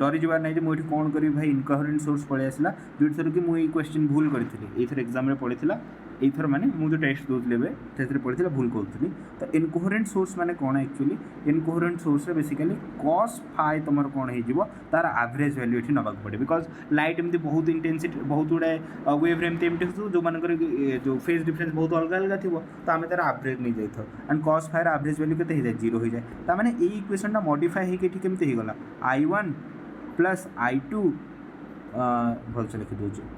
डरी जबार ना मुझे कौन करी भाई इनकोहेरेंट सोर्स पलि आसला जो थर कि मुझे क्वेश्चन भूल करी ये एग्जाम पड़ा एथर माने मुझे टेस्ट दूसरी से पढ़ी भूल करी तो इनकोहेरेंट सोर्स माने कौन एक्चुअली इनकोहेरेंट सोर्स रे बेसिकली कॉस फाइ तुम कौन हो तार एवरेज वैल्यू ये नाक पड़े बिकज लाइट एमती बहुत इंटेंसिटी बहुत गुड़ाए वेव एमती जो मानकर जो फेज डिफरेंस बहुत अलग अलग थी तो आम तार एवरेज नहीं जाए and cos fire average value के जाए 0 हो जाए ताने ये इक्वेशन मॉडिफाई होकर केमती होगला I1 प्लस I2 भलसे लिखि दूसरे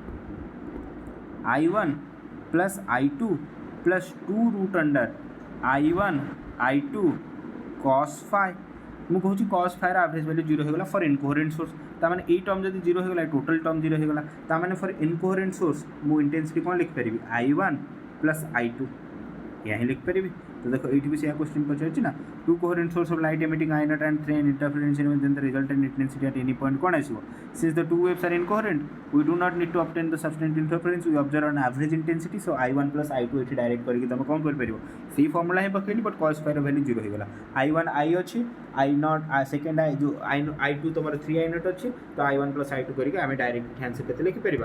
I1 plus I2 plus 2 root under I1 I2 cos phi मुझे कहूँ cos फाइर एवरेज वैल्यू 0 होगा फॉर इनकोहेरेंट सोर्स ताने ये टर्म जब 0 होगा टोटल टर्म 0 होगा ताने फॉर इनकोहेरेंट सोर्स मुझे इंटेंसिटी कौन लिखिपारि I1 प्लस I2 यहाँ लिख पारि तो देखो ये भी से क्वेश्चन पचार ना to coherent source of light emitting I0 and 3 interference then the resultant intensity at any point कौन आसो since the two waves are incoherent we do not need to obtain the substantial interference we observe an average intensity so I1 plus I2 ये direct करके तुम कौन कर पार से formula ही पकड़ी but cos fire value 0 होगा I1 I अच्छी I0 second जो I2 तुम 3 I0 अच्छी तो I1 प्लस I2 करके आम डायरेक्ट ध्यान से कैसे लिखिपर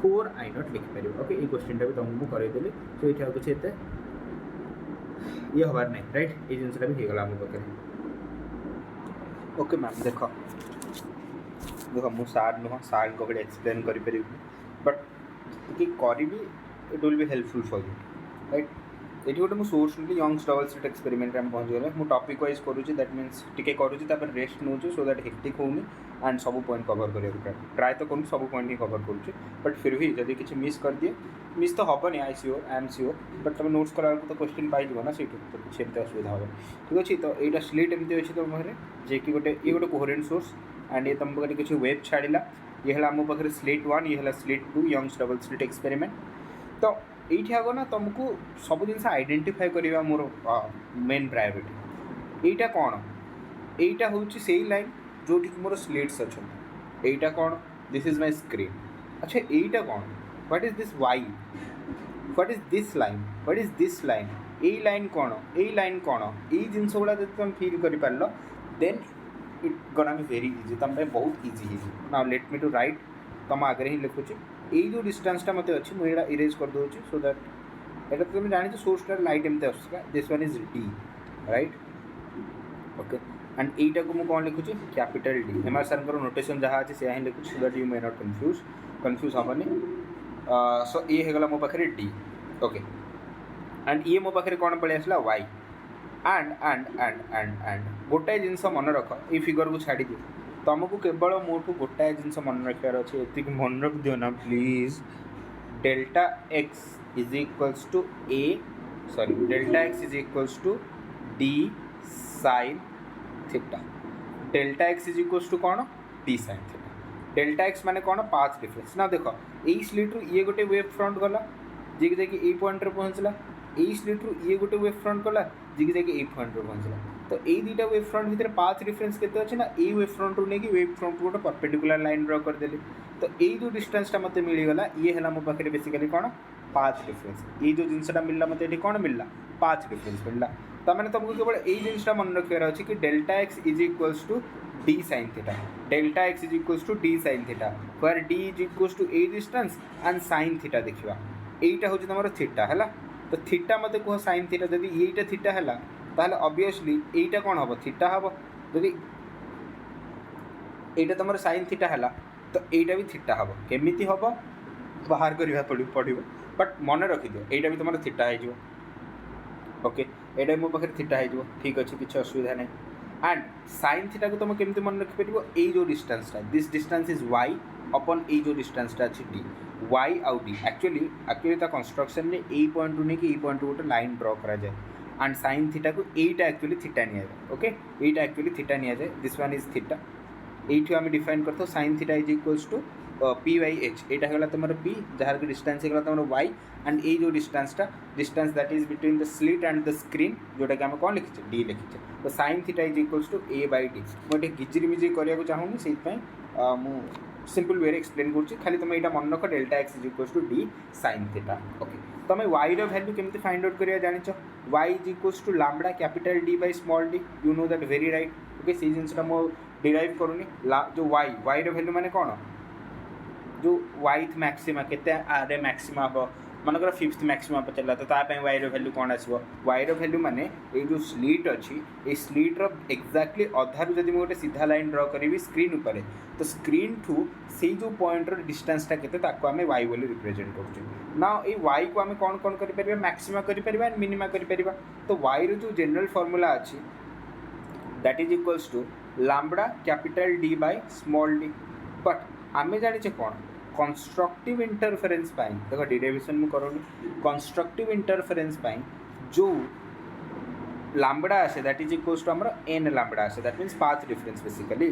4 I0 लिखिपर ओके ये क्वेश्चन भी तुमको करदेली सो ये कुछ एत ये हबार नहीं राइट ये जिनसा भी होगा आम पाखे ओके मैम देख देख मु सार नुह सार को एक्सप्लेन करी बट कि करी it will be helpful for you right ये गोटे मुझे सोर्स नी यंग्स डबल स्लिट एक्सपेरिमेंट में पहुँच गले मुझे टॉपिक वाइज करुँच दैट मीन्स टी करुँच rest now so that hectic होनी एंड सब पॉइंट कवर कर ट्राए तो करूँ सब पॉइंट ही कवर करुँच बट फिर भी जब किसी मिस कर दिए मिस तो हेनी I sure I am sure but तुम नोट्स करा तो क्वेश्चन पाई ना से तो किसी एमती असुविधा हम ठीक अच्छे तो यहाँ स्लिट एमती अच्छे तुम पाखे जे कि गोटे ये गोटे कोहेरेंट सोर्स एंड ये तुम पाखे किसी वेब छाड़ा ये है आम पाखे स्लिट 1 ये है slit 2 Young's double slit experiment तो ये आग ना तुमको सब जिन आइडेंटिफाई करवा मोर मेन प्रायोरिटी यहाँ कौन यहाँ हूँ से लाइन जो मोर स्लिट्स अच्छा यहाँ कौन दिस इज माय स्क्रीन अच्छा यहाँ कौन what is this Y what is this line what is this line ये लाइन कौन ये जिनस गुड़ा जब तुम फील कर पार then it gonna be very easy तुम बहुत easy now let me to write तुम आगे ही लिखुची ये जो डिस्टेंसटा मत अच्छी मुझे इरेज कर दूँ सो दैट ये तुम जानी सोर्सटार लाइट एमती आसा this one is D right okay and यहीटा को मुझे कौन लिखुची कैपिटल डी एम आर सर नोटेशन जहाँ अच्छे से लिखुची so that you may not confuse हेनी सो ये होगा मो पाखे डी ओके एंड ये मो पाखे कौन पड़े आसला Y and and and and and गोटाए जिनस मन रख ये फिगर को छाड़ी दिए तुमको केवल मोटू गोटाए जिनस मन रखार अच्छे ये मन रख दियो ना please delta x is equals to A sorry delta x is equals to D sine theta delta x is equals to कौन D sine theta delta X माने कौन पाथ डिफरेंस ना देख यही स्लिट रू ये गोटे वेव फ्रंट गला जी कि जाकि पॉइंट पहुँचला यही स्लिट रू ये गोटे वेव फ्रंट गला जी कि जाकि पॉइंट पहुँचला तो यही दुईटा वेव फ्रंट भितर पाथ डिफरेंस केते अच्छे ना ये वेव फ्रंट रू नहीं वेव फ्रंट गोटे परपेंडिकुलर लाइन ड्र करदेली तो यही जो डिस्टेंसटा मत मिलगला ये है मो पाखे बेसिकली कौन पाथ डिफरेंस ये जो जिनसा मिलला मत ये कौन मिलला पाथ डिफरेंस मिलला तो मैंने तुमको केवल यही जिनसा मन रखार अच्छे कि delta x is equals to D sine theta delta x is equals to D sine theta where d is equals to a distance and sine theta देखा यहीटा हूँ तुम थीटा है तो थीटा मत कह साइन थीटा जब यहीटा थीटा है ताहले ऑब्वियसली यहीटा कौन हम थीटा हम जदि यहीटा तुम साइन थीटा है तो यहीटा भी थीटा हम केमिति हम बाहर करवा पड़ो बट मन रखिद यहीटा भी तुम थीटा हो ओके यहाँ मो पाखे थीटा हो ठीक अच्छे किसी असुविधा नहीं एंड साइन थीटा को तुम केमती मन रखिपर ये जो डिस्टेंसटा दिस डिस्टेंस इज वाई अपन ये जो डिस्टेंसटा अच्छी डी वाई आउ डी एक्चुअली कंस्ट्रक्शन में यही पॉइंट रू नहीं पॉइंट रू गोटे लाइन ड्र करा जाए एंड साइन थीटा को यहीटा एक्चुअली थीटा नि जाए ओके यहीटा एक्चुअली थीटा नि जाए दिस वन इज थीटा ये आम डिफाइन करते sine theta is equals to p by h यहाँ है तुम पी जार की डिस्टेंस है तुम वाई एंड ये जो डिस्टेंसटा distance that is between the slit and the screen जोटा कि आम कौन लिखीचे डी लिखीचे तो sine theta is equals to A by D मुझे गिजिरी मिजिरी करने चाहूँगी से सिंपल वे एक्सप्लेन करुँच खाली तुम यहाँ मन रख delta x is equals to D sine theta okay तुम वाई वैल्यू केमती फाइंड आउट करा जान Y is equals to lambda capital D by small d you know that very right okay से जिनसा मो डिराइव करूनी जो वाई वैल्यू माने कौन जो वाइथ मैक्सिमा केते आरे मैक्सिमा हम मनकर फिफ्थ मैक्सिमा पचारा तो तापाई वाईर वैल्यू कौन आसो वाईर वैल्यू माने ये जो स्लीट अच्छी ये स्लीट्र एक्जाक्टली अधारू जब गोटे सीधा लाइन ड्र करी स्क्रीन उपर तो स्क्रीन ठू से जो पॉइंटर डिस्टेंसटा केते ताको आमे वाई बोली रिप्रेजेंट करछे ना ये वाई को आमे कौन कौन करि परिबा मैक्सिमा करि परिबा एंड मिनिमा करि परिबा तो वाई रो जो जनरल फार्मूला अच्छी that is equals to lambda capital D by small d but आमे जानिचे कौन कंस्ट्रक्टिव इंटरफेरेंस देख डेरिवेशन में करूनी कंस्ट्रक्टिव इंटरफेरेंस जो लैम्बडा आसे दैट इज इक्वल्स टू आमर एन लैम्बडा आसे that means path difference basically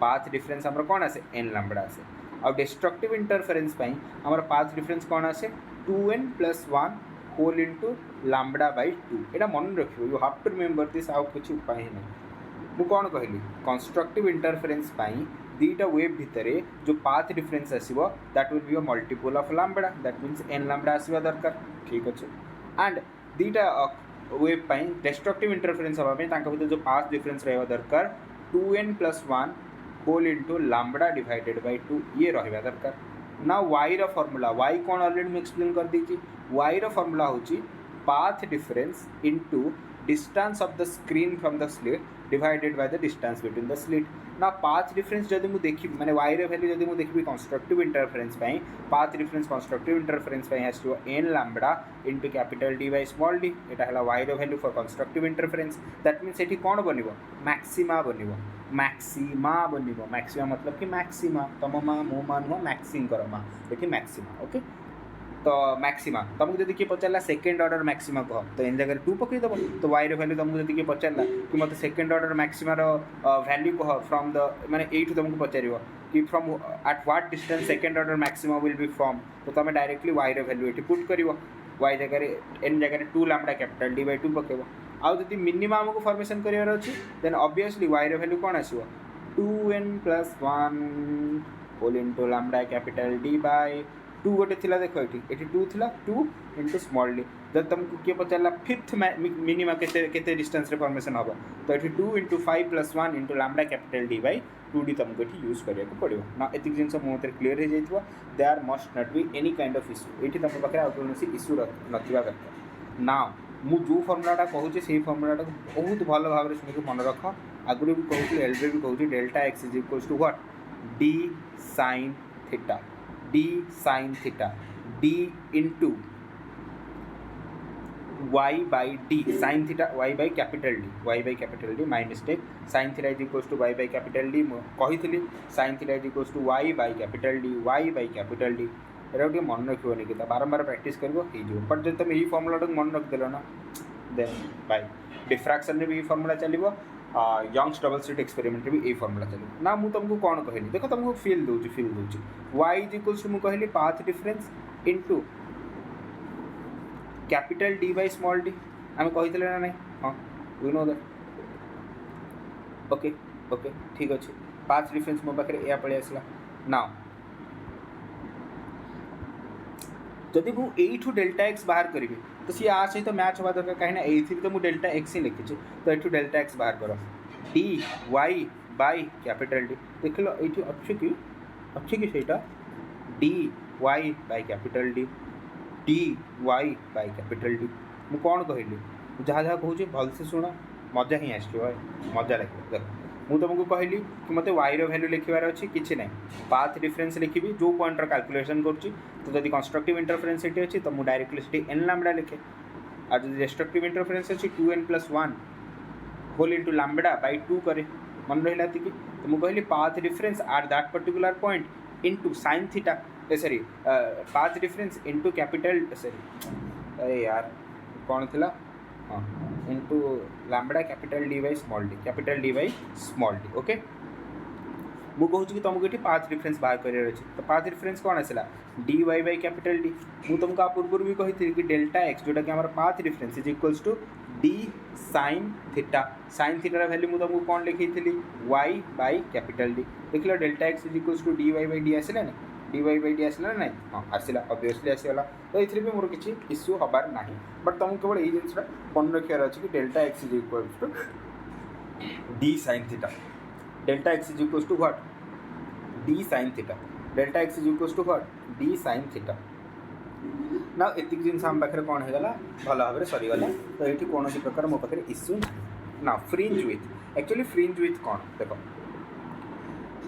path difference आमर कौन आसे एन लैम्बडा आसे और डिस्ट्रक्टिव इंटरफेरेंस आमर पाथ डिफरेंस कौन आसे 2n+1 whole into lambda by 2 यहाँ मन रख you have to remember this आउ किसी उपाय ही नहीं मुझे कौन कहली कंस्ट्रक्टिव इंटरफेरेंस दीटा वेव भितर जो पाथ डिफरेंस आसो that will be a multiple of lambda that means N lambda आसवा दरकार ठीक अच्छे एंड दीटा वेव डिस्ट्रक्टिव इंटरफेरेंस हाँपाई भर जो पाथ डिफरेंस रहा दरकार 2n+1 whole into lambda divided by 2 ये रहा दरकार ना वाई रो फॉर्मूला वाई कौन ऑलरेडी मुझे एक्सप्लेन कर दी वाई रो फॉर्मूला हूँ path difference into distance of the screen from the slit divided by the distance between the slit ना पाथ डिफरेंस जब मुझे देखी मैंने वाई वैल्यू जब मुझे देखी constructive interference path difference constructive interference आसो N lambda into capital D by small D यहाँ है Y value for constructive interference that means ये कौन बन मैक्सिमा बन मैक्सिमा मतलब कि मैक्सिमा तुम माँ मो माँ नुह मैक्सिंग माँ ये मैक्सिमा ओके तो मैक्सिमा तुमको जब किए पचारा सेकेंड ऑर्डर मैक्सिमा कह तो इन जगह 2 पकईदेव तो वाई वैल्यू तुमको जब किए पचारा कि मतलब सेकेंड ऑर्डर मैक्सिमार वैल्यू कह फ्रॉम द मैंने ये तुमको पचार कि from at what distance second order maxima will be from तो तुम डायरेक्टली वाई वैल्यू ये पुट कर वाई जगह एन जगह 2 लैम्बडा कैपिटल डी बाय 2 पकेब आउ जब मिनिमम आमको फॉर्मेशन करार अच्छी देन ऑब्वियसली वाई वैल्यू कौन आसो 2n+1 whole into lambda capital D by 2 गोटे थी देख ये 2 थी 2 इंटू स्मॉल डी जब तुमको किए पचारा फिफ्थ मिनिमा के डिस्टेंस फॉर्मेशन हम तो ये 2 into 5+1 into lambda capital D by 2d तुमको ये यूज करा पड़ो ना ये जिन मो क्लीयर हो जाए they are must not be any kind of issue ये तुम पाखे आउ कौन इश्यू ना दरकार ना मु जो फर्मुलाटा कहूँ से फर्मुलाटा बहुत भल भाव शुणी मन रख आगुरी भी कहूँ एलरे भी कहूँ delta x is equals to what D sine theta D sine theta D into Y by D sine theta Y by capital D my mistake sine theta is equals to Y by capital D कही sine theta is equals to Y by capital D यहाँ गोटे मन रखनी कि बारंबार practice कर but जब तुम यही फर्मुला मन रखदेल ना देन बाय डिफ्राक्शन भी फर्मूला चलो यंग्स डबल स्लिट एक्सपेरिमेंट भी यही फर्मूला चलो ना मुझे तुमको कौन कहली देख तुमको फील दूसरी वाई इज इक्वल्स टू मुझे कहली path difference into capital D by small d आम कही ना ना हाँ you know that okay okay ठीक अच्छे पाथ डिफरेन्स मो पाखे या पलि आसला ना जदि मुझे यू डेल्टा एक्स बाहर करी तो सी आ सहित मैच हवा दरकार कहीं ये तो मुझे डेल्टा एक्स ही लिखी तो यू डेल्टा एक्स बाहर कर D Y by capital D देख लो ये अच्छी कि सहीटा D Y by capital D D Y by capital D मुझे कौन कहली जहाँ जहाँ कहूँ भलसे शुण मजा ही आसो मजा लगे देख मुझे तुमको कहली कि मत वाई वैल्यू लिखार अच्छी कि ना पाथ डिफरेन्स लिखी जो पॉइंटर कैलकुलेशन करुँची तो जब कंस्ट्रक्टिव इंटरफेरेंस ये अच्छी तो मुझे डायरेक्टली एन लैम्बडा लिखे और जो डिस्ट्रक्टिव इंटरफेरेंस अच्छी 2n+1 whole into lambda by 2 करे मन रहा कि तो मुझे कहली path difference are that particular point into sine theta sorry path difference into capital sorry अरे यार कौन थी हाँ into lambda capital D by small D okay मुझे कहूँ कि तुमको ये पाथ डिफरेंस बाहर कर तो पाथ डिफरेंस कौन आसला d Y by capital D मुझे तुमको आ पूर्व भी कही कि डेल्टा एक्स जोटा कि हमारा path difference is equals to D sine थीटार वैल्यू मुझे तुमको कौन लिखी थी वाई बाय कैपिटल डी देख लो delta x is equals to D Y by D आसला ना डी वाई बाय डी आसला ना हाँ आसला ऑब्वियसली आसीगला तो ये भी मोर किसी इश्यू हबार ना बट तुमको केवल यही जिनसा मन रखार अच्छे कि delta x is equals to D sine theta delta x is equals to what D sine theta delta x is equals to what D sine theta ना एति जिन आम पाखे कौन होगा भल भाव में सरीगला तो ये कौन प्रकार मो पाखे इश्यू ना ना fringe with actually fringe with कौन देख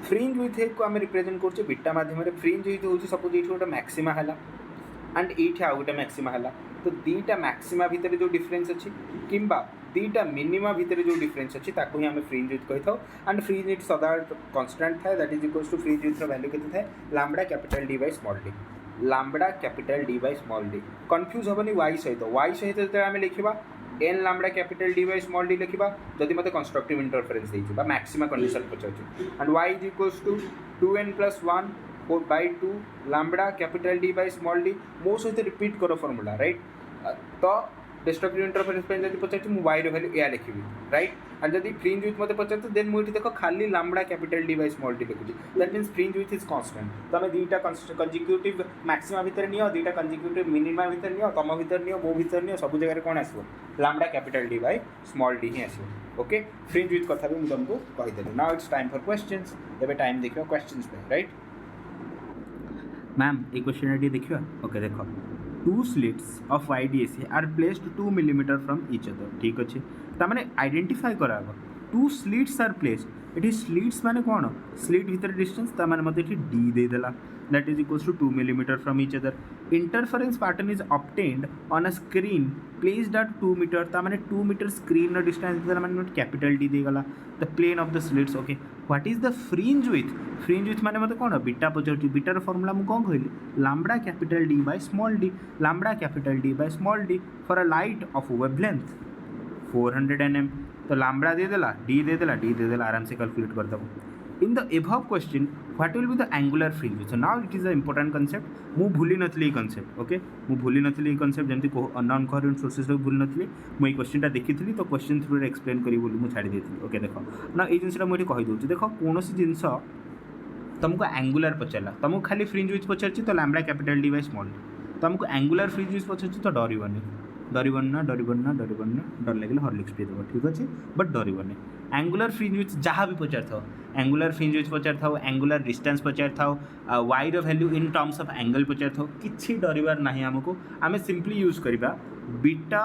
फ्रिंज विथ को आम रिप्रेजेंट कर बीटा मध्यम फ्रिंज विथ हूँ सपोज ये गोटे मैक्सीमा है एंड ये आउ गोटे मैक्सीमा है तो दीटा मैक्सीमा भितर जो डिफरेन्स अच्छी किंबा दीटा मिनिमा भितर जो डिफरेन्स अच्छी ताकू ही आम फ्रिंज विथ कही था एंड फ्रिंज विथ सदा कन्स्टांट थाए that is equals to fringe width value के थाए lambda capital D by small d lambda capital D by small d confuse हेनी वाई सहित जो आम लिखा n lambda capital D by small d लिखा जदि मत कंस्ट्रक्टिव इंटरफेरेंस देती मैक्सिमा कंडीशन पचार and y is equals to 2n+1 by 2 lambda capital D by small d मो सहित रिपीट कर फॉर्मूला राइट तो डिस्ट्रक्टिव इंटरफेरेंस पे जब पचार मुझे वाई वैल्यू या लिखी राइट एंड जब फ्रिंज विथ मत पचार देन मुझे देख खाली lambda capital D by small D लिखुची that means fringe width is constant तुम दुईटा कंजिक्यूटिव मैक्सिमा भितर नियो दुईटा कंजिक्यूटिव मिनिमा भितर नियो तुम भितर नियो मो भितर नियो सब जगह कौन आसो lambda capital D by small D ही आसो ओके फ्रिंज विथ कथा भी तुमको कहीदेली now it's time for questions एबे टाइम देखियो क्वेश्चंस पे राइट मैम ये क्वेश्चन आईडी देखियो ओके देखो two slits of YDAC are placed 2 millimetre from each other ठीक अच्छे ताने आइडेंटिफाई करा टू स्लिट्स आर प्लेस्ड ये स्लिट्स माने कौन स्लिट भीतर डिस्टेंस ताने मत ये डी देदेला that is equals to 2 millimetre from each other interference pattern is obtained on a screen placed at 2 metre ताने 2 मीटर स्क्रीन डिस्टेंस माने कैपिटल डी देगला the plane of the slits okay what is the fringe width माने मत कौन beta पचार बीटार formula मुझे कौन कहली lambda capital D by small d lambda capital D by small d for a light of wavelength 400 nm तो lambda दे देला आराम से कैलकुलेट कर दब in the above question what will be the angular fringe with so now it is a important concept मु भूली नथली concept okay मु भूली नथली कॉन्सेप्ट जमती नॉन कोहेरेंट सोर्सेस भूली नथली मु क्वेश्चन देखी तो क्वेश्चन थ्रू एक्सप्लेन करी बोली मुझे छाड़ी देती ओके देख ना ये जिनसा मुझे कही दूसरी देख कौन जिनस तुमको एंगुलर पचारा तुमको खाली फ्रिंज विथ पचार तो lambda capital D by small D तुमको एंगुलर फ्रिंज विथ पचार तो डरबन ना डर लगे हॉर्लिक्स पी देव ठीक अच्छे but Durban angular fringe with जहाँ भी पचार था एंगुलर फ्रिंज विथ पचार था एंगुलर डिस्टेंस पचार था Y value in terms of angle पचार था किसी डरबार ना आमको आम सिंपली यूज करवा बीटा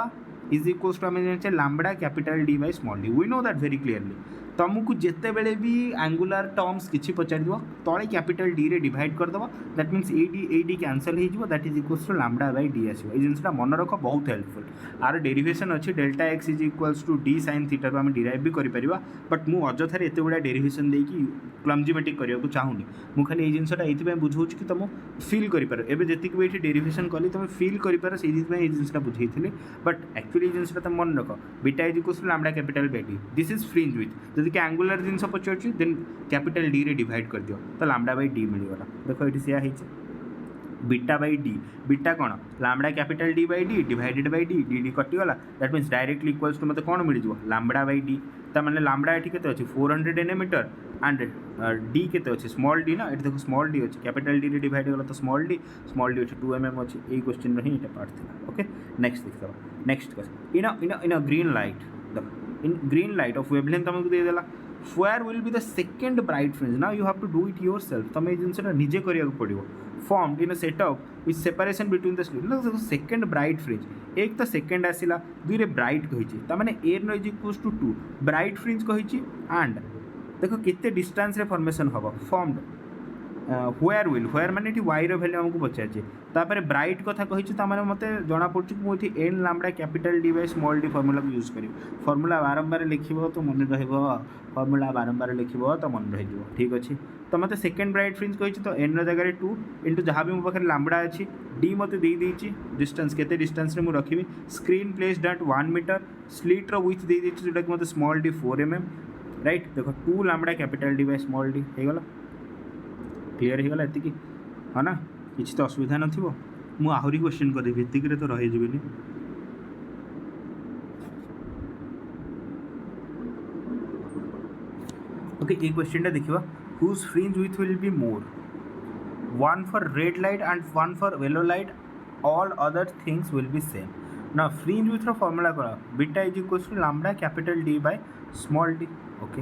इज इक्वल्स टू आम lambda capital D by small D we know that very clearly तुमको जिते बेले भी एंगुलर टर्म्स किसी पचार तले कैपिटल डी रे डिवाइड करदेव that means A D cancel हो that is equals to lambda by D आसो ये जिनसा मन रख बहुत हेल्पफुल आर डेरिवेशन अच्छी delta x is equals to D sine theta रू आम डिराइव भी करें बट मुझे अजथार एत गुड़ा डेरिवेशन देकी क्लमजीमेटिक करने चाहूनी मुझे खाली ये जिनसा ये बुझाऊँ कि तुम फिल कर जी भी डेरिवेशन कली तुम फिल कर जिनसा बुझे बट एक्चुअली जिनसा तुम मन रख beta is equals to lambda capital by D this is fringe width जदि एंगुलर जिन पचार देन कैपिटल डी रे डिवाइड कर दियो तो लैम्डा बाई डी मिलगला देख ये see beta by D beta कौन lambda capital D by D divided by D D D कटिगला that means directly equals to मतलब कौन मिल जाए लैम्डा बाई डी तार लैम्डा ये के 400 nm एंड डी के स्मॉल डी ना ये देखो स्मॉल डी अच्छे कैपिटल डी डिवाइड गला तो स्मॉल डी अच्छे 2 mm अच्छे यही क्वेश्चन ही ये पार्ट था ओके नेक्स्ट देखा next question in a green light in green light of wavelength तुमको देदेला where will be the second bright fringe now you have to do it yourself तुम ये जिनसा निजे करिया पड़ो formed in a setup with separation between the slit देखो second bright fringe एक तो second आसिला दुई रे bright कही तामाने a is equals to 2 bright fringe कही and देखो केते डिस्टेंस रे फॉर्मेशन हबो formed where will where माने ये y रो वैल्यू हमको पचार तापर ब्राइट कथा कही तामाने मते जना पड़ कि n lambda capital D by small d formula को यूज करी फॉर्मूला बारंबार लिखिबो तो मन रहइबो फॉर्मूला बारंबार लिखिबो तो मन रही जाव ठीक अच्छे तो मते सेकंड ब्राइट फ्रिंज कही तो एन जगह 2 इंटू जहाँ भी मो पाखे लैम्डा अच्छी डी मते दे देछि डिस्टेंस केते डिस्टेंस रे मु रखिबी screen placed at 1 metre slit रो विड्थ दे देछि जोटा कि मते स्मॉल डी 4 mm राइट देखो 2 lambda capital D by small D हे गला क्लीयर हो गला एतिकी हाँ ना किसी तो असुविधा नथिबो मु आहुरी क्वेश्चन करदेबी एतिकी रे तो रहि जिबिनी ओके ये क्वेश्चन देखिबा whose fringe width will be more one for red light and one for yellow light all other things will be same now fringe width रो फार्मूला कोन beta is equals to lambda capital D by small D okay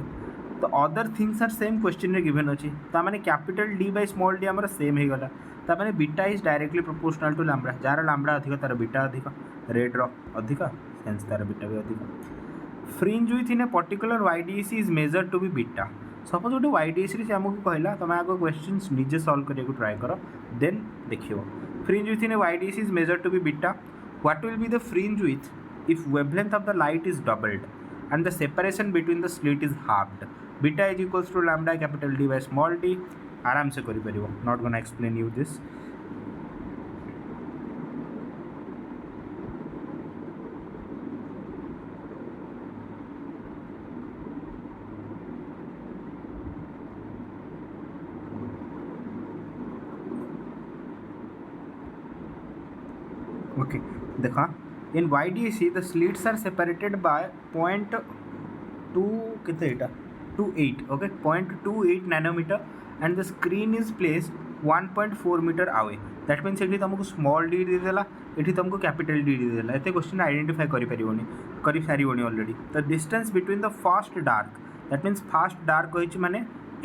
तो other things are same question रे given अछि ता माने capital D by small D हमर same हे गला ता माने beta is directly proportional to lambda जार लैम्डा अधिक तार बीटा अधिक रेड रो अधिक सेंस तार बीटा भी अधिक fringe width in a particular YDC is measured to be beta suppose गोटे वाईडीसी से आमको कहला तुम आगे क्वेश्चंस निजे सॉल्व करने को ट्राई कर देन देखियो fringe width in a YDC is measured to be beta what will be the fringe width if wavelength of the light is doubled and the separation between the slit is halved beta is equals to lambda capital D by small d आराम से करि परिबो not gonna explain you this okay देखा in YDC the slits are separated by 0.28 okay 0.28 nanometer and the screen is placed 1.4 meter away that means एठी तुमको small D दे देला एठी तुमको capital D दे देला एते क्वेश्चन आइडेंटिफाई करि सारिबोनी already the distance between the first dark that means first dark कहिछि माने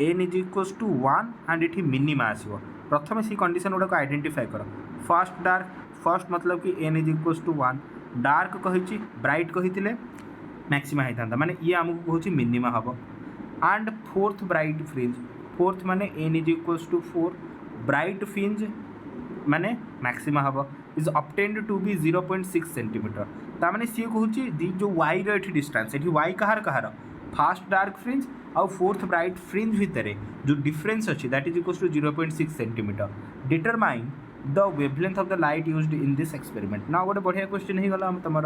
n is equals to 1 and एठी मिनिमा आसीबो प्रथम सी कंडीशन गुडा को आइडेंटिफाई कर फर्स्ट डार्क फर्स्ट मतलब कि n is equals to 1 dark कही ब्राइट कही मैक्सिमा होता माने ये आमको कहूँ मिनिमा हम and fourth bright fringe fourth माने n is equals to 4 bright fringe माने मैक्सिमा हम is obtained to be 0.6 centimetre ताने सी कहूँ दी जो y रो डिस्टेंस ये y कहार कहार फास्ट डार्क फ्रिंज आउ फोर्थ ब्राइट फ्रिंज भितर जो डिफरेन्स अच्छी that is equals to 0.6 centimetre determine the wavelength of the light used in this experiment ना गोटे बढ़िया क्वेश्चन ही गला तुम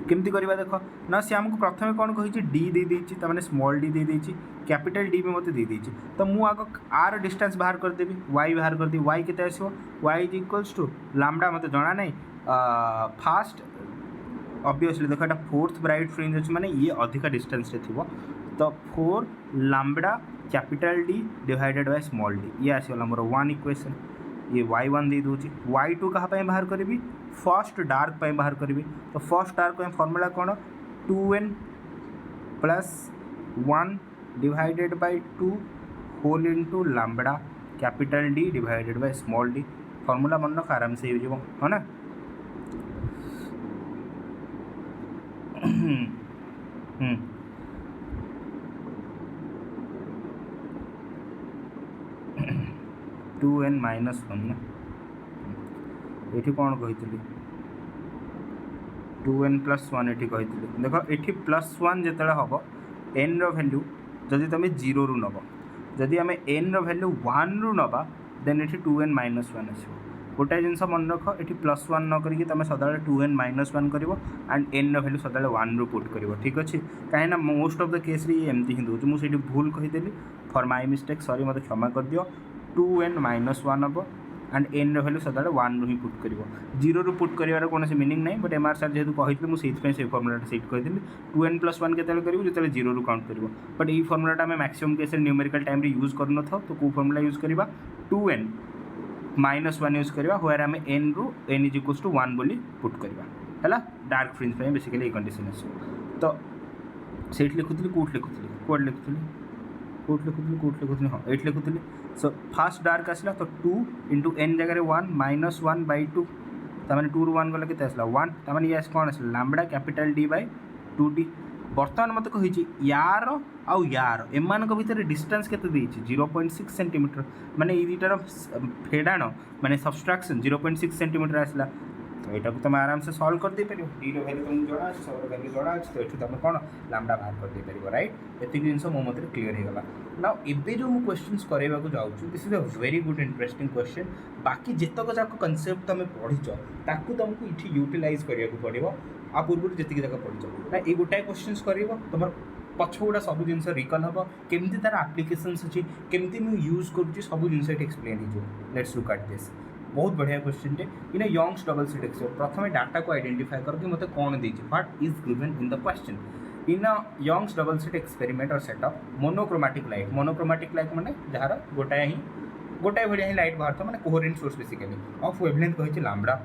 केमती करवा देख ना सी आमको प्रथम कौन कही डी दे देछि त माने स्मॉल डी दे देछि कैपिटल डी भी मते दे देछि तो मु आग आर डिस्टेंस बाहर कर देबी y बाहर कर दी y केते आसीबो y is equals to lambda मते जाना नहीं फास्ट ऑब्वियसली देखो एटा फोर्थ ब्राइट फ्रिंज अछि माने ये अधिक डिस्टेंस रे थिबो तो 4 lambda capital D divided by small D ये आसीला हमर 1 इक्वेशन ये y1 दे दूँ y2 कहाँ पे बाहर करी फर्स्ट डार्क पे बाहर करी तो फर्स्ट डार्क फॉर्मूला कौन 2n plus 1 divided by 2 whole into lambda capital D divided by small d formula मन रख आराम से हो है ना 2n माइनस 1 ना ये कौन कही 2n प्लस 1 ये कही देख ये प्लस 1 जो हम n रैल्यू जदि तुम 0 रु नब जदि आम n रैल्यू 1 रु नवा देन ये 2n माइनस 1 आस गोटाए जिनस मन रख ये प्लस 1 न करके तुम सदा 2n माइनस 1 कर एंड n रैल्यू सदा 1 रु पुट कर ठीक अच्छे कहीं मोस्ट ऑफ द केस एमती ही दूसरी मुझे भूल कहीदेली फॉर माय मिस्टेक सॉरी मत क्षमा कर दियो 2n माइनस 1 हम एंड n रैल्यू सदा 1 रु ही पुट कर 0 रु पुट कर कौन मीनिंग ना बट एमआर सार जेहतु कही मुझे से फर्मुला सेट कही 2n प्लस 1 के करूँ जो 0 रु काउंट कर बट ये फर्मुला आम maximum case numerical time use कर न तो कौ फर्मुला यूज करवा 2n माइनस 1 यूज करवा हुआर आम n रु n इज इक्वल्स टू 1 बोली पुट करवा है डार्क फ्रिंज बेसिकली कंडीशन आस तो से लिखुली कौट लिखुली कौट लिखुली हाँ ये लिखुली सो फास्ट डार्क आसला तो 2 इंटू n जगह 1 माइनस 1 बै 2 तमें 2 रु 1 गला के आसला 1 तमें ये कौन आस lambda capital D by 2D बर्तमान मत कही यार आउ यार एमान भितर डिस्टेंस के 0.6 सेंटीमीटर माने ये दुटार फेडाण माने सबस्ट्राक्शन 0.6 सेंटीमीटर आसला तो यहाँ को तुम आराम से सॉल्व कर दे पार डी वैल्यू तुमको जना अच्छे सब वैल्यू जना अच्छे तो ये तुम कौन लैम्बडा बाहर कर दे पार राइट ये जिन मो मत क्लीयर होगा ना एवं जो मुझे क्वेश्चन कराइबा जाऊँ this is a very good interesting question बाकी जितक जाक कनसेप्ट तुम पढ़ीच ताकू तुमको ये यूटिलाइज करा पड़ो आ पूर्व जी जाक पढ़ीच ना ये गोटाए क्वेश्चन कर तुम पछगुड़ा सब जिन रिकल हम केमती तार आप्लिकेशन्स अच्छी केमती मुझे यूज करुँच सब जिन एक्सप्लेन हो लेट्स लुक एट दिस बहुत बढ़िया क्वेश्चन टे in Young's double slit experiment प्रथम डाटा को आइडेंटिफाई करके मत कौन देती what is given in the question in Young's double slit experiment और सेटअप मोनोक्रोमैटिक लाइट माने जार गोटाए भाया ही लाइट बाहर था मैंने coherent source basically of wavelength कही lambda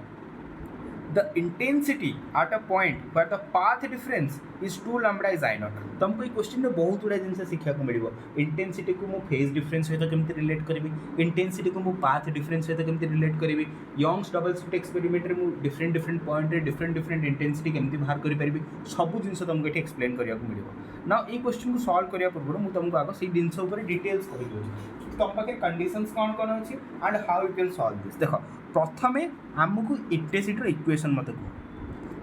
the intensity at a point where the path difference is 2 lambda is I naught तुमको ये क्वेश्चन में बहुत गुड़ा जिन शिक्षा को मिल इंटेंसिटी को मु फेज डिफरेंस सहित केमती रिलेट करी इंटेंसिटी को मु पाथ डिफरेंस सहित केमती रिलेट करी यंग्स डबल स्लिट एक्सपेरिमेंट मु डिफरेंट पॉइंट रे डिफरेंट इंटेंसिटी केमती बाहर करि परिबी सब जिन तुमको ये एक्सप्लेन करिया को मिल ना ये क्वेश्चन को सॉल्व करिया पूर्व मु तुमको आगे से जिन ऊपर डिटेल्स कहि दोछि तुम पाखे कंडीशंस कौन कौन अच्छी and how you can solve this देख प्रथमे आमको इंटेंसिटी इक्वेशन मत कह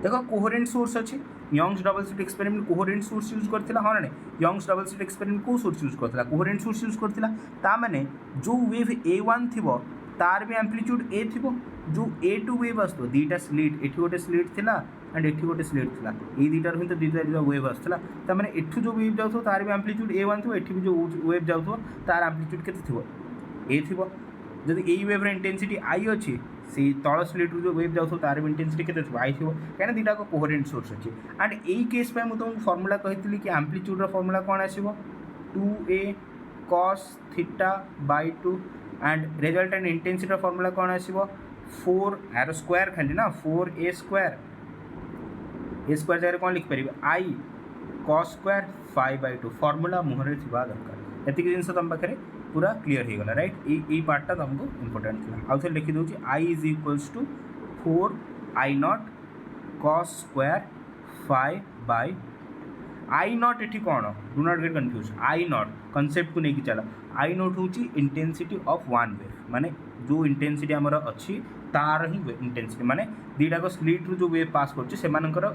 देख कोहेरेंट सोर्स अच्छी Young's double slit experiment coherent source use करथिला हाँ ना यंग्स डबल स्लिट एक्सपेरिमेंट को सोर्स यूज करथिला कोहेरेंट सोर्स यूज करथिला ता माने जो वेव A1 थिबो तार भी एम्प्लीट्यूड A थिबो जो A2 वेव आसतो दीटा स्लिट एठी गोटे स्लिट थिला एंड एठी गोटे स्लिट थिला ए दीटार हिं तो दीटा वेव आसला ता माने एठू जो वेव जाउथो तार भी एम्प्लीट्यूड A1 थिबो एठी भी जो वेव जाउथो तार एम्प्लीट्यूड केते थिबो A थिबो जदि ए वेव्र इंटेंसिटी आई अच्छी से तल स्लिट्रु जो वेव जाऊ तार इंटेंसिटी के आई थी कहीं दुटा कोहेरेंट सोर्स अच्छी एंड यही केस पे मुझे तुमको फर्मुला कही कि एम्प्लीट्यूड फर्मुला कौन आसो 2a cos theta by 2 and resultant intensity formula कौन आसो 4 यार स्क्वायर खाली ना 4a स्क्वायर जगह कौन लिखिपर आई cos स्क्वायर 5/2 फर्मुला मुहर थी दरकार एति जिन तुम पाखे पूरा क्लीयर हो गला राइट ये पार्टा तुमको इंपोर्टेंट था आउ थे लिखी दूसरी I is equals to 4 I nought cos square 5/2 I nought ये कौन do not get confuse I nought concept को लेकिन चला आई नॉट हूँ इंटेंसिटी ऑफ वन वेव माने जो इंटेंसिटी आमर अच्छी तार ही इंटेंसिटी माने दुटाक स्लिट रू जो वेव पास कर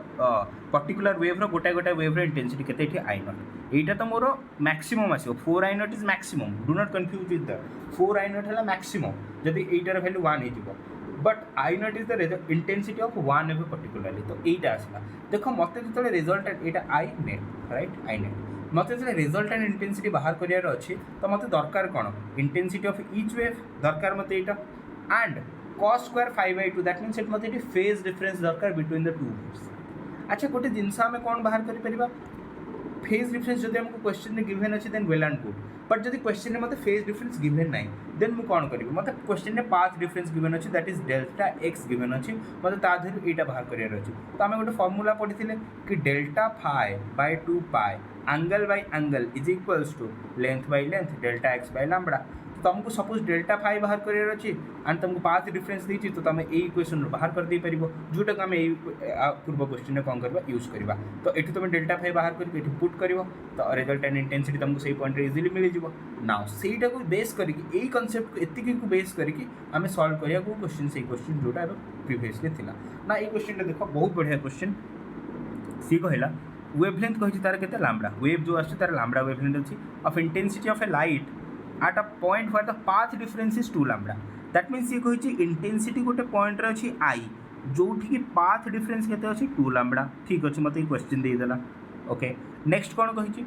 पर्टिकुलर वेव्र गोटाए गोटाए वेव्र इंटेंसिटी केते आई नॉट यहाँ तो मोर मैक्सिमम आसो 4 I not is maximum do not confuse with the 4 I not है मैक्सिमम जदि एटार वैल्यू 1 हो but I nought is the intensity of one एव पर्टिकुलरली तो यहाँ आसला देख मत जो रिजल्टेंट यहाँ आई नेट राइट आई नेट मत जो रिजल्टेंट इंटेंसिटी बाहर करार अच्छी तो मत दरकार कौन इंटेंसिटी ऑफ ईच वेव दरकार मत यहाँ and cos square 5/2 that means मत ये फेज डिफरेंस दरकार बिटवीन द टू वेव्स अच्छा गोटे जिनस आम कौन बाहर कर फेज डिफरेंस जब हमको क्वेश्चन में गिवन अच्छे then well and good but जब क्वेश्चन में मतलब फेज डिफरेंस गिवन ना देन मुझे कौन करी मतलब क्वेश्चन में पाथ डिफरेंस गिवन अच्छे that is delta x given अच्छे मतलब ताधर यहाँ बाहर करार अच्छे तो आम गोटे फर्मुला पढ़ी कि delta phi by 2 pi angle by angle is equals to length by length delta x by lambda तुमको सपोज डेल्टा फाइव बाहर करार अच्छे एंड तुमको पाथ डिफरेंस देती तो तुम यही इक्वेशन बाहर कर दे पार जोटा को आम पूर्व क्वेश्चन में कौन करवा यूज करवा तो ये तुम डेल्टा फाइव बाहर करके पुट कर तो रिजल्ट एंड इंटेंसिटी तुमको सही पॉइंट इजिली मिल जाव नाउ सेटा को बेस करके कनसेप्ट को एतिकी को बेस करके आम सल्व करिया को क्वेश्चन से क्वेश्चन जोटा प्रीवियसली थिला ना ये क्वेश्चन देख बहुत बढ़िया क्वेश्चन सी कहला वेवलेंथ कही तार के लाम्बडा वेव जो आस तार लाम्बडा वेवलेंथ अच्छी of intensity of A light at a point where the path difference is 2 lambda that means ये कही इंटेंसिटी गोटे पॉइंट अच्छी आई जोठी पाथ डिफरेंस केते अच्छी 2 लैम्बडा ठीक अच्छे मत क्वेश्चन देदेला ओके नेक्स्ट कौन कही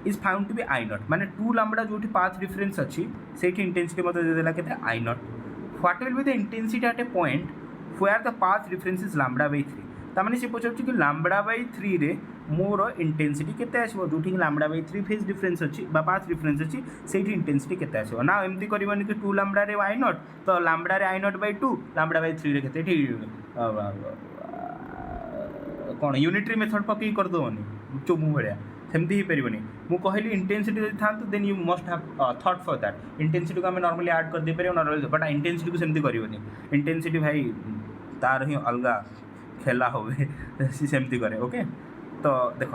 is found to be I naught माने 2 लैम्बडा जोठी पाथ डिफरेंस अच्छी से इंटेंसिटी मत देदेला केते I nought what will be the intensity at a point where the path difference is lambda by 3 तामाने से पचार कि लैम्बडा बाय 3 रे मोर इंटेंसिटी केते आसो जो लैम्बडा बाय 3 फेज डिफरेंस अच्छी पाथ डिफरेंस अच्छी से इंटेंसिटी केते आसो ना एमती करबनी कि 2 लैम्बडा रे आई नॉट तो लैम्बडा रे आई नॉट बाय 2 लैम्बडा बाय 3 रे केते कौन यूनिटरी मेथड पकई कर दोनी चोमू भाया सेमती ही पारनी मुझे कहली इंटेंसिटी जब था then you must have thought for that intensity को आम नॉर्मली ऐड कर दे पारे नॉर्मली बट इंटेंसिटी को सेमती करनी इंटेंसिटी भाई तार ही अलग खेला हो सेमती करे ओके तो देख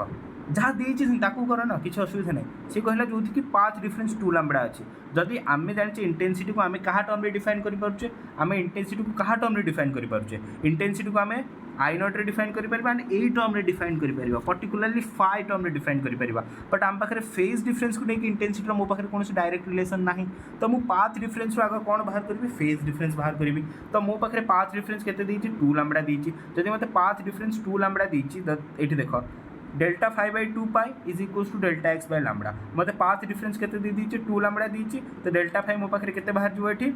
जहाँ देती कर ना किसी असुविधा नहीं सी कहला जो कि पाथ डिफरेंस 2 लैम्बडा अच्छी जदि आम जाने इंटेंसिटी को आम क्या टर्म डिफाइन करें आम इंटेंसिटी को क्या टर्म डिफाइन करें इंटेंसिटी को आम आई नॉट रे डिफाइन करें एंड ए टर्म रे डिफाइन करें पर्टिकुलरली फाइ टर्म रे डिफाइन करें बट आम पाखे फेज डिफरेंस को लेकिन इंटेंसिटी मो पाखे कौन डायरेक्ट रिलेसन ना तो मुझे पाथ डिफरेंस आगे कौन बाहर करी फेज डिफरेंस बाहर करी तो मो पाखे पाथ डिफरेंस केते 2 लैम्बडा देती जब मत पाथ डिफरेंस 2 लैम्बडा देती ये देख delta 5 by 2 pi is equals to delta x by lambda मत पाथ डिफरेंस केते दीजिए 2 लैम्बडा दीजिए तो डेल्टा 5 मो पाखे केते बाहर जो ये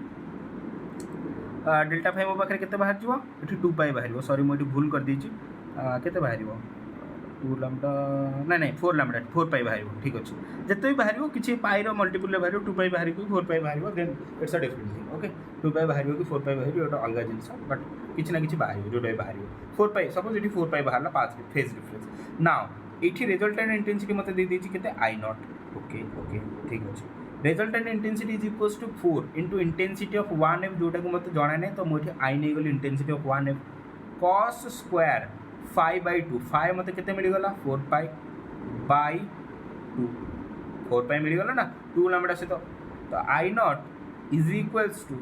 डेल्टा 5 मो पाखे केते बाहर जो ये 2 पाई बाहर सॉरी मुझे भूल कर दीजिए केते बाहर 2 लैम्बडा ना 4 लैम्बडा 4 पाई बाहर ठीक अच्छे जिते भी बाहर किसी पाई मल्टीपल बाहर 2 पाई बाहर 4 पाई बाहर then it's a different thing okay 2 pi बाहर कि 4 पाई बाहर गोटे अलग जिनस बट किसी ना कि बाहर जोटा भी बाहर 4 पाई सपोज ये 4 पाई बाहर पाथ फेज डिफरेंस नाउ ये रिजल्टेंट इंटेंसिटी मत दे दीजिए केते आई नॉट ओके ओके ठीक अच्छे resultant intensity is equals to 4 into intensity of 1f जोटा को मत जाना नहीं तो मुझे आई नहीं गली intensity of 1f cos square 5 by 2 5 मत केते मिलगला 4 पाई बाई 2 4 पाई मिलगला ना 2 लैम्बडा से तो I nought is equals to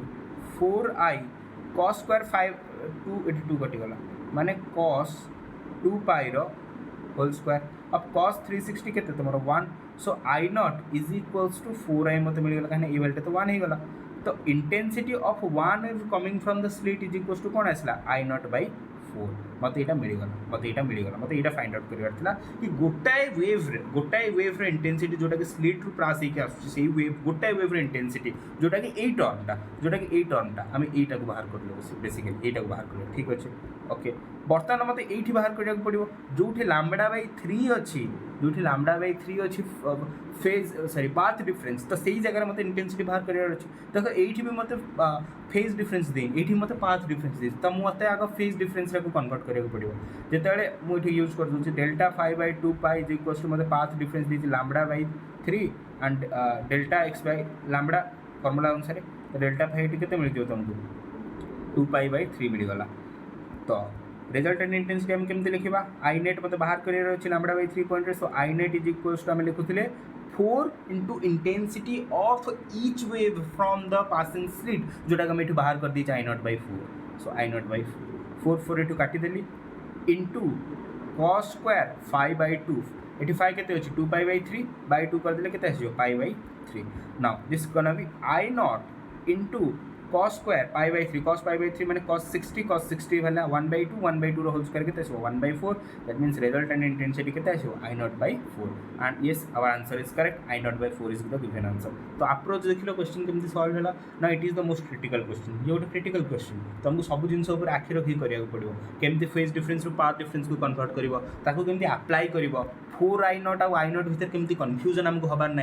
4i cos square 5 2 कटिगला माने cos 2 पाई रो होल स्क्वायर अब cos 360 के तुम 1 so I nought is equals to 4i मत मिलगला कहीं ये वाले तो 1 ही गला तो intensity of 1 is coming from the slit is equals to कौन आसला आई नॉट बाई 4 मत यहाँ मिलगला मत यहाँ फाइंड आउट करवार कि गोटाए वेव इंटेंसिटी जोटा कि स्लिट रु पास होकर आसुच्छी वेव गोटाए वेव इंटेंसिटी जोटा कि यही टर्मटा आम यहीटा को बाहर कर बेसिकली यहीटा को बाहर कर ठीक अच्छे ओके बर्तमान मत ये बाहर करा पड़ो जो लैम्बडा बाई 3 अच्छी जो लैम्बडा बाई 3 अच्छी फेज सॉरी पाथ डिफरेंस तो सही जगह मत इंटेंसिटी बाहर करार अच्छे देख ये भी मत फेज डिफरेंस दे ये मत पाथ डिफरेंस दे तो मत आगे फेज डिफरेंस को कन्वर्ट करा पड़ो जिते मुझे यूज कर दूसरी delta 5 by 2 pi is equals to मत पाथ डिफरेंस दी lambda by 3 and delta X by lambda formula अनुसार डेल्टा 5 के मिल तुमको 2 पाई बाई 3 मिलगला तो रिजल्टेंट इंटेंसिटी हम केमती लिखा आई नेट मत बाहर करार अच्छे lambda by 3 point so I net is equals to आम लिखुले 4 into intensity of each wave from the passing slit जोटा कि बाहर कर दी I nought by 4 so I nought by 4 एटू काटिदेली इंटू cos स्क्वायर 5 बाई 2 ये 5 के 2 पाई बाई 3 बाई 2 कर देले के pi by 3 now this gonna be I naught into cos square pi by 3 cos pi by 3 मैंने cos 60 वाला 1/2 होल स्क्वायर के 1/4 दैट मीन्स रिजल्टेंट इंटेंसिटी के I nought by 4 and yes our answer is correct I nought by 4 is the given answer तो approach देख लो question केमती solve है ना it is the most critical question ये गोटे क्रिटिकल क्वेश्चन तुमको सब जिन आखि रखी करा पड़ो केमती फेज डिफरेंस पाथ डिफरेंस को कन्वर्ट कर अप्लाई कर 4 आई नॉट आई नॉट भितर केमती कन्फ्यूजन आमको हबार ना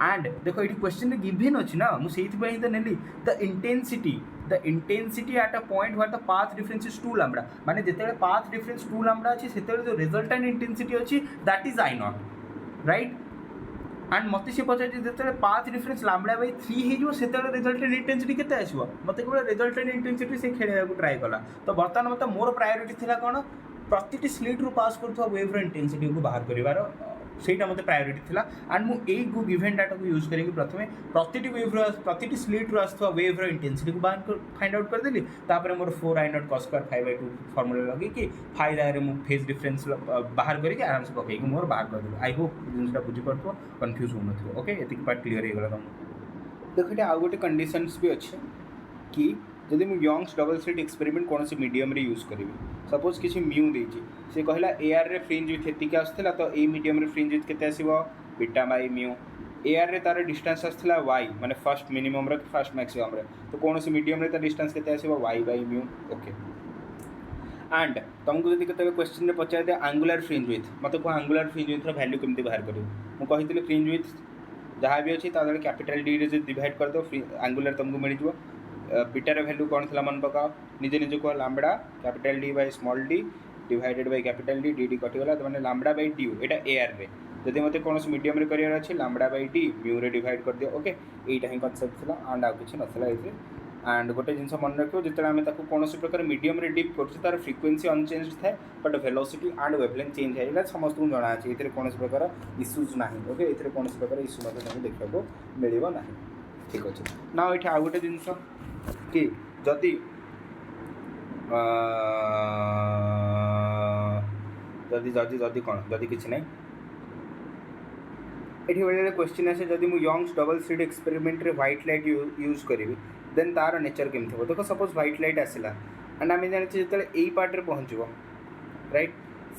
एंड देखो ये क्वेश्चन गिवन अच्छी ना मुझे तो नेली the intensity at a point where the path difference is 2 lambda माने जिते पाथ डिफरेंस 2 लैम्बडा अच्छी से जो रिजल्टेंट इंटेंसिटी अच्छी that is I nought right and मत सी पचार जो पाथ डिफरेन्स लैम्बडा बाई 3 हो से रिजल्टेड इंटेंसिटी केते आसो मत केवल रिजल्टेड इंटेंसिटी से खेल ट्राए कला तो बर्तमान मत मोर प्रायोरिटी थी कौन प्रति स्लिट रु पास कर वेव्र इंटेंसिटी को बाहर कर ସେଇଟା ମୋତେ ପ୍ରାୟୋରିଟି ଥିଲା ଆଣ୍ଡ ମୁଁ ଏଇ ଗିଭେନ୍ ଡାଟାକୁ ୟୁଜ୍ କରିକି ପ୍ରଥମେ ପ୍ରତିଟି ସ୍ଲିଟ୍ରୁ ଆସୁଥିବା ୱେଭ୍ର ଇଣ୍ଟେନ୍ସିଟିକୁ ଫାଇଣ୍ଡ ଆଉଟ୍ କରିଦେଲି ତାପରେ ମୋର 4I0 cos square 5/2 ଫର୍ମୁଲା ଲଗେଇକି ଫାଇ ଜାଗାରେ ମୁଁ ଫେଜ୍ ଡିଫରେନ୍ସ ବାହାର କରିକି ଆରାମସେ ପକେଇକି ମୋର ବାହାର କରିଦେଲି ଆଇ ହୋପ୍ ଜିନିଷଟା ବୁଝିପାରୁଥିବ କନଫ୍ୟୁଜ୍ ହେଉନଥିବ ଓକେ ଏତିକି ପାର୍ଟ କ୍ଲିୟର୍ ହେଇଗଲା ତୁମକୁ ଦେଖ ଏଠି ଆଉ ଗୋଟେ କଣ୍ଡିସନ୍ସ ବି ଅଛି कि जदि मुझे यंग्स डबल स्लिट एक्सपेरिमेंट कौन सी मीडियम रे यूज करी सपोज किसी म्यू देछि से कहला एआर रे फ्रिंज विथ एतिक आसला तो ए मीडियम रे फ्रिंज विथ केते आसीबो बीटा बाय म्यू एआर रे तार डिस्टेंस आसला वाई माने फर्स्ट मिनिमम रे फर्स्ट मैक्सिमम रे तो कौन सी मीडियम रे तार डिस्टेंस केते आसीबो y by mu okay and तुमको जदि केते क्वेश्चन रे पचार दे एंगुलर फ्रिंज विथ मते को एंगुलर फ्रिंज विथ रो वैल्यू केमती बाहर करियो मु कहितले फ्रिंज विथ जहाँ भी अच्छी तादे कैपिटल डी रे डिवाइड कर दो एंगुलर तुमको मिल जाव बीटार वैल्यू कौन थी मन पकाओ निजे निजे कह lambda capital D by small d divided by capital D D D कटिगला तो मैंने लैम्बडा बाय डी एटा एआर रे जदि मते कौन मीडियम रे करियर अछि लैम्बडा बाय डी म्यू रे डिवाइड कर दियो ओके एटा ही कांसेप्ट थला एंड आ किछ नथला एथे एंड गोटे जिनस मन रखियो जिते आम कौन प्रकार मीडियम रे डिप कर तार फ्रिक्वेंसी अनचेंज थाए but velocity and wavelength change है समस्त को जना अच्छे ये कौन प्रकार इश्यूज ना ओके ये कौन प्रकार इश्यू मतलब देखा मिलना ना ठीक अच्छे ना ये आउ गोटे जिनस कि जदि जदि जदि जदि कौन जदि किसी ना ये बेले क्वेश्चन आसे जदि मुझे यंग्स डबल स्लिट एक्सपेरिमेंट रे व्हाइट लाइट यूज करी देन तार नेचर केम थो देखो सपोज व्हाइट लाइट आसला एंड आम जाने जो यही पार्ट पहुँचो राइट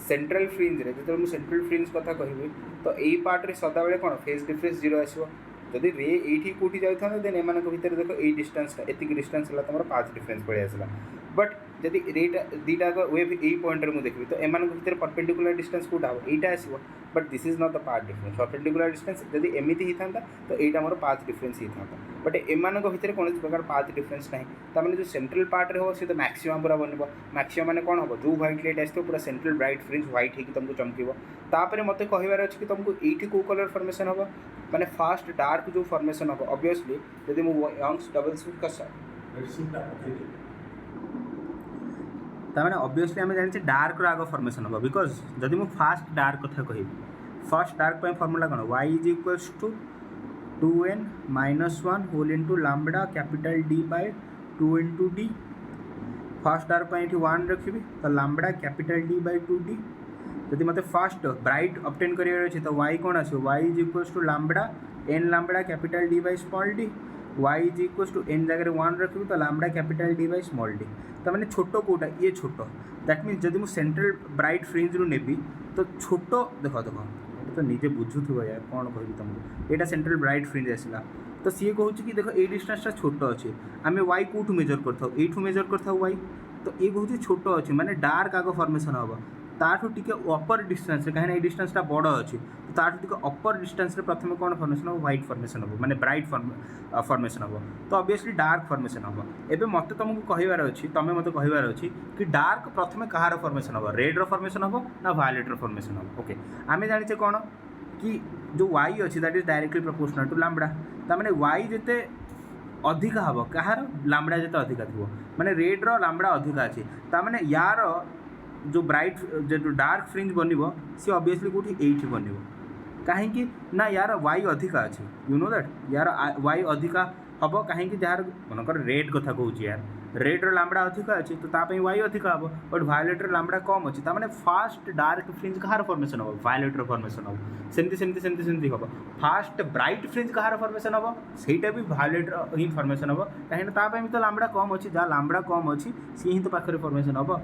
सेंट्रल फ्रिंज रे जो मुझे सेंट्रल फ्रिंज कथा कहि तो यही पार्ट रे सदा बेले कौन फेज डिफरेंस 0 आसो जदि रे ये कौटी जाता देन एम भितर देख ये डिस्टेंस एतिक डिस्टेंस है तुम पाथ डिफरेंस पड़े आसला बट जदि रेटा दीटा वेव यही पॉइंट रे देखी तो एम भितर परपेंडिकुलर डिस्टेंस कौटा हम यहाँ आसो but this is not the path difference perpendicular distance जदि एमती ही था तो यहाँ मोर पाथ डिफरेंस ही था बट एम भितर कौन प्रकार पाथ डिफरेंस ना तमें जो सेंट्रल पार्ट रे हो सी तो मैक्सिमम पूरा बन मैक्सिमम मैंने कौन हम जो व्हाइट लाइट आसो पूरा सेंट्रल ब्राइट फ्रिंज व्हाइट होगी तुमको चमकीब तापर मत कहार अच्छे कि तुमको ये कौ कलर फॉर्मेशन हम मैंने फास्ट डार्क जो फॉर्मेशन हम ऑब्वियसली जदि मु यंग्स डबल स्लिट का ताने ऑब्वियसली आम जाने डार्क आग फॉर्मेशन हम बिकज जदि मु फास्ट डार्क कथा कहि फर्स्ट डार्क फॉर्मूला कौन y is equals to 2n minus 1 whole into lambda capital D by 2 into D first dark ये 1 रखी तो lambda capital D by 2d जदि मत फास्ट ब्राइट ऑब्टेन करियर अछि तो y कौन आसो y is equals to lambda n lambda capital D by small d y is equals to n जगह 1 रखी तो lambda capital D by small d तो मैंने छोट कोटा ये छोट दैट मीन्स जदि मुझे सेंट्रल ब्राइट फ्रिंज रु नेबी तो छोट देख देख तो निजे बुझुव यार कौन कह तुमको यहाँ सेंट्रल ब्राइट फ्रिंज आसला तो सी कहूँ कि देख ये डिस्टेंसटा छोट अच्छे आम वाई कौटू मेजर कर मेजर कर वाई तो ये कहूँ छोट अच्छे माने डार्क आग फॉर्मेशन हम ताठू टिके अपर डिस्टेंस कहीं डिस्टेंसटा बड़ अच्छे तो ताठू टिके अपर डिस्टेंस प्रथम कौन फॉर्मेशन हम व्हाइट फॉर्मेशन हम माने ब्राइट फॉर्मेशन हम तो ऑब्वियसली डार्क फॉर्मेशन हम एबे मत तुमको कहबार अच्छी तुम मत कहबार अच्छी कि डार्क प्रथम कहार फॉर्मेशन हम रेड फॉर्मेशन हम ना वायलेट फॉर्मेशन हम ओके आम जाने कौन कि जो वाई अच्छी that is directly proportional to lambda तार वाई जिते अधिका हम कहार लैम्बडा जिते अधिका थी माने रेड लैम्बडा अधिका अच्छे तार यार जो ब्राइट जो डार्क फ्रिंज बनब सी ऑब्वियसली कौटी ये बनब कहीं ना यार वाई अधिका अच्छे यू नो दैट यार वाई अधिका हम कहीं जार मनकर रेड कथा कहूँ यार रेड लैम्बडा अधिका अच्छे तो तापाई वाई अधिका हम बट वायलेट लैम्बडा कम अच्छे तार फास्ट डार्क फ्रिंज कहार फॉर्मेशन हम वायलेट फॉर्मेशन हम सेमती हम फास्ट ब्राइट फ्रिंज कहार फॉर्मेशन हम सहीटा भी वायलेट ही फॉर्मेशन हम कहीं तो लैम्बडा कम अच्छी जहाँ लैम्बडा कम अच्छी सी ही तो पाखे फॉर्मेशन हम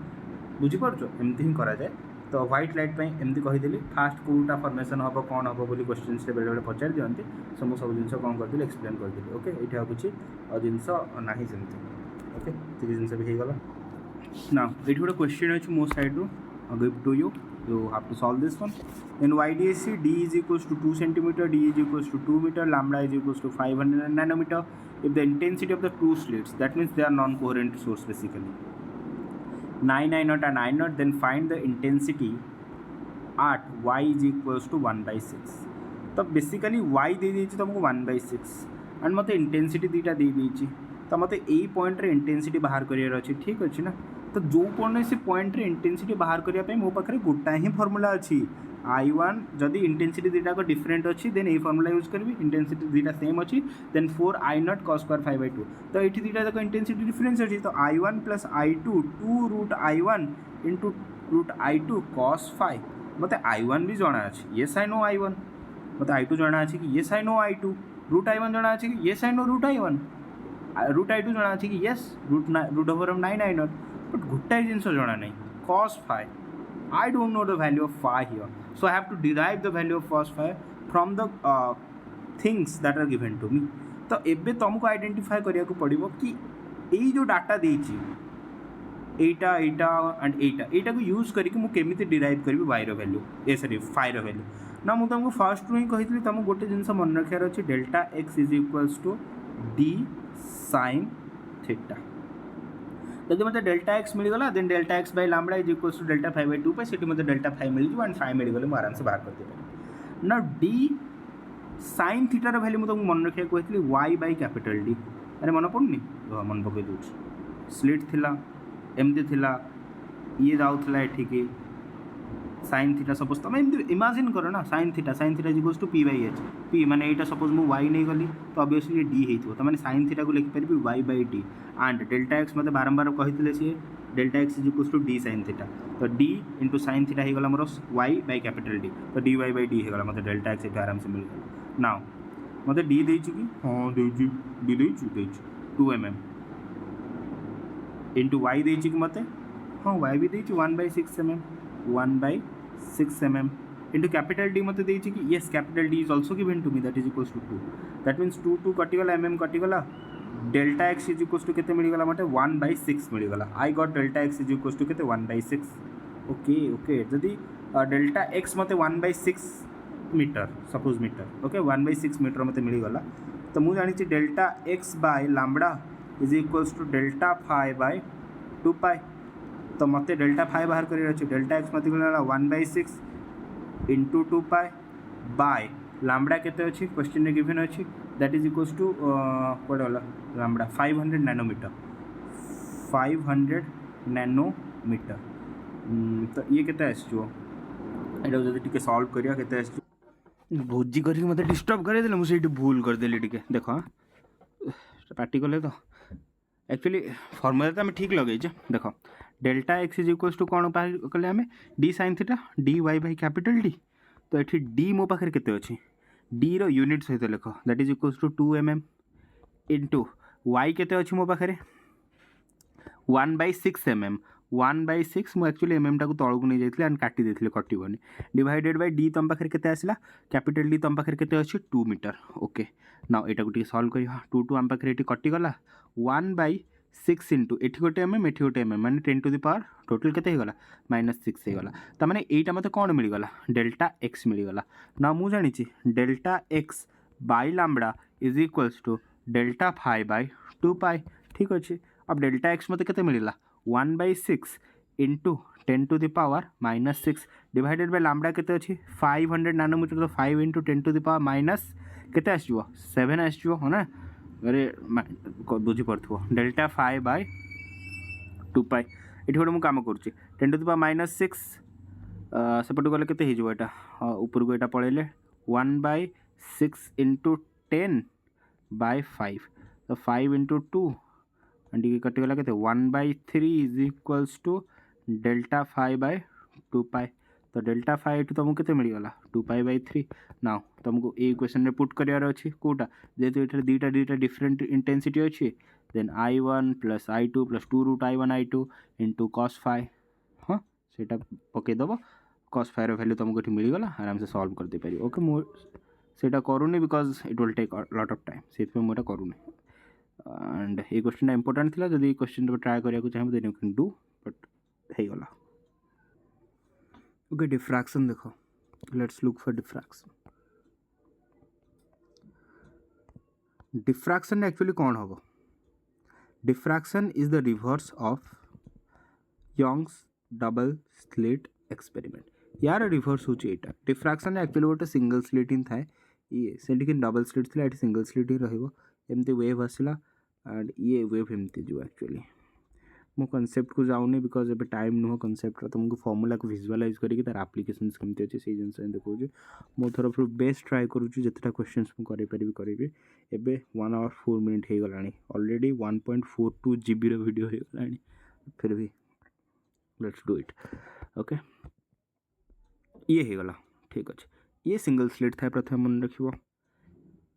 बुझीपार एमती ही कराए तो व्हाइट लाइट एमती कहीदेली फास्ट कौटा फॉर्मेशन हम कौन हम बोली क्वेश्चन से बेले बेले पचार दिखती सो मुझे सब जिन कौन करदेली एक्सप्लेन करदेली ओके ये आ किसी जिनस ना सेमती ओके ये जिन भी होगला ना ये गोटे क्वेश्चन अच्छे मो साइड रू give to you have to solve this one in YDSC D is equals to 2 centimeter, D is equals to 2 meter, lambda is equals to 500 nanometer. If the intensity of the two slits, that means they are non-coherent source basically, 9I0 and I0, then find the intensity at y is equals to 1/6. तो basically why they देछि तुमको 1/6 and मते intensity दीटा दे देछि तो मते एई point रे intensity बाहर करियर अछि ठीक अछि ना। तो जो पॉइंट से पॉइंट रे इंटेंसिटी बाहर करिया पे मो पाखरे गोटा ही फार्मूला अछि I1 जदि इंटेंसिटी दीटा को डिफरेंट अछि देन ए फार्मूला यूज करबी इंटेंसिटी दीटा सेम अछि देन 4 I0 cos स्क्वायर 5/2 तो एठी दीटा को इंटेंसिटी डिफरेंस अछि तो I1 + I2 2 root I1 into root I2 cos 5 मते I1 भी जणा अछि यस आई नो I1 मते I2 जणा अछि कि yes I no I2 root I1 जणा अछि कि yes I know root I1 root I2 जणा अछि कि yes root over 9 I0 but गोटाए जिंस जणा नै cos 5 I don't know the value of phi here. So I have to derive the value of cos phi from the things that are given to me. तो एबे तुमको identify करिया को पड़िबो कि एई जो डाटा देछि एटा एटा एंड एटा एटा को यूज करके मु केमिति डिराइव करबी y रो वैल्यू ए सॉरी phi रो वैल्यू ना मु तुमको फर्स्ट रु ही कहितली तुम गोटे जिंस मन रखियार अछि delta x = d sin theta जदि मतलब डेल्टा एक्स मिलगला then delta x by lambda is equals to delta 5/2 पे सेठी मतलब डेल्टा 5 मिल एंड 5 मिल गले आराम से बाहर कर दे ना D sin theta rho value तुमको मन रखिया कहतली y बाय कैपिटल डी अरे मन पड़नी मन पके दूछ स्लिट थिला एमती थिला ये जाउथला एठी के sin थीटा सपोज तुम एमती इमेजिन करो ना sin theta is equals to p/h p माने एटा सपोज मु y नै गली तो ऑब्वियसली d हेइथो तो माने sin थीटा को लिख परबी y by d and delta x मते बारंबार कहितले से delta x is equals to d sin theta तो d इनटू sin थीटा हे गला मोर y बाय कैपिटल D तो dy बाय d हे गला मते डेल्टा x एटा आराम से मिल गला नाउ मते d देछि कि हां देछि d देछि 2 mm इनटू y देछि कि मते हां y भी देछि 1/6 mm 1/6 mm into capital D मते देछि कि yes capital D is also given to me that is equals to 2 that means 2 कटि गला mm कटि गला delta x is equals to केते मिल गला मते 1/6 मिल गला I got delta x is equals to केते 1/6 ओके ओके जदि डेल्टा x मते 1/6 metre suppose metre okay 1/6 metre मते मिल गला तो मु जानि छि delta x by lambda is equals to delta phi by 2 pi तो मते डेल्टा phi बाहर करियर अछि डेल्टा x मते गला 1/6 into 2 पाई बाय लैम्बडा केते अछि क्वेश्चन रे गिवन अछि दैट इज इक्वल्स टू कोड वाला लैम्बडा 500 नैनोमीटर 500 नैनोमीटर तो ये केते आछो एटा जदि टिके सॉल्व करिया केते आछो भोजी करी मते डिस्टर्ब करे देले मु सेठी भूल कर देली टिके देखो पार्टी कले तो एक्चुअली फॉर्मूला तो हमें ठीक लगे देखो delta x is equals to कौन कले आम d sine theta d y by capital D तो ये डी मो पाखे केते अच्छी डी रो यूनिट सहित लिख that is equals to 2 mm into y केते अच्छी मो पाखे 1/6 mm 1/6 मुझे एक्चुअली mm टाक तौक नहीं जाइए एंड काटी देती कटोनी डिवाइडेड बाय डी तुम पाखे केते आसला कैपिटल डी तुम पाखे केते अच्छी 2 मीटर ओके ना यहाँ को सल्व कर 2 आम पाखे ये कटिगला 1/6 इंटू एटी गोटे mm एटी गोटे mm माने 10 टू द पावर टोटल केते गला -6 हो गला तो माने एटा मते कोन मिल गला डेल्टा x मिल गला ना मु जानि छि delta x by lambda is equals to delta phi by 2 pi ठीक अच्छे अब डेल्टा x मते केते मिलला 1/6 into 10 to the power -6 divided by lambda केते अछि 500 नैनोमीटर तो 5 into 10 to the power minus केते आसीबो 7 आसीबो हो ना अरे बुझी पड़ो डेल्टा phi बाय 2 पाई ये गोटे मुझे कम करुँच 10 टू द पावर -6 सेपट गले केते हो एटा ऊपर को एटा पड़े 1/6 इंटू 10 बाय 5 तो 5 इंटू 2 एंड कटिगला के 1/3 is equals to delta phi by 2 pi तो डेल्टा phi एटू तुमको केते मिलगला 2π/3 नाउ तुमको ये क्वेश्चन रे पुट करियार अछि कोटा जेतु एटा दीटा डिफरेंट इंटेंसिटी अछि then I1 + I2 + 2 root I1 I2 into cos phi हाँ सेटा पके दबो cos phi रो वैल्यू तुमको एठी मिलगला आराम से सॉल्व कर दे पारि ओके मो सेटा करूनी because it will take lot of time सेत में मोटा करूनी एंड ये क्वेश्चन इंपोर्टेंट थिला जदि क्वेश्चन ट्राई करिया को चाहे then you can do but हे गला ओके डिफ्रैक्शन देखो let's look for diffraction diffraction actually कौन हम diffraction is the reverse of Young's double slit experiment यार रिभर्स होची एटा डिफ्राक्शन एक्चुअली गोटे सिंगल स्लिट ହିଁ थाए ये सेठी डबल स्लिट थिला एठी सिंगल स्लिट ही रहइबो एमती वेव आसिला एंड ये वेव एमती जो एक्चुअली मो कनसेप्ट को जाऊनी बिकज एबे टाइम नुह कनसेप्ट तुमको फॉर्मूला को विजुअलाइज करके तार एप्लीकेशंस केमती अच्छे से जिनस देखो मो तरफ बेस्ट ट्राए करुँच जितना क्वेश्चंस मुझे करी एबे 1 hour 4 minute हो गलानी ऑलरेडी 1.42 GB रो वीडियो हो गलानी फिर भी लेट्स डू इट ओके ये हो गला ठीक अच्छे ये सिंगल स्लिट था प्रथम मन रखिबो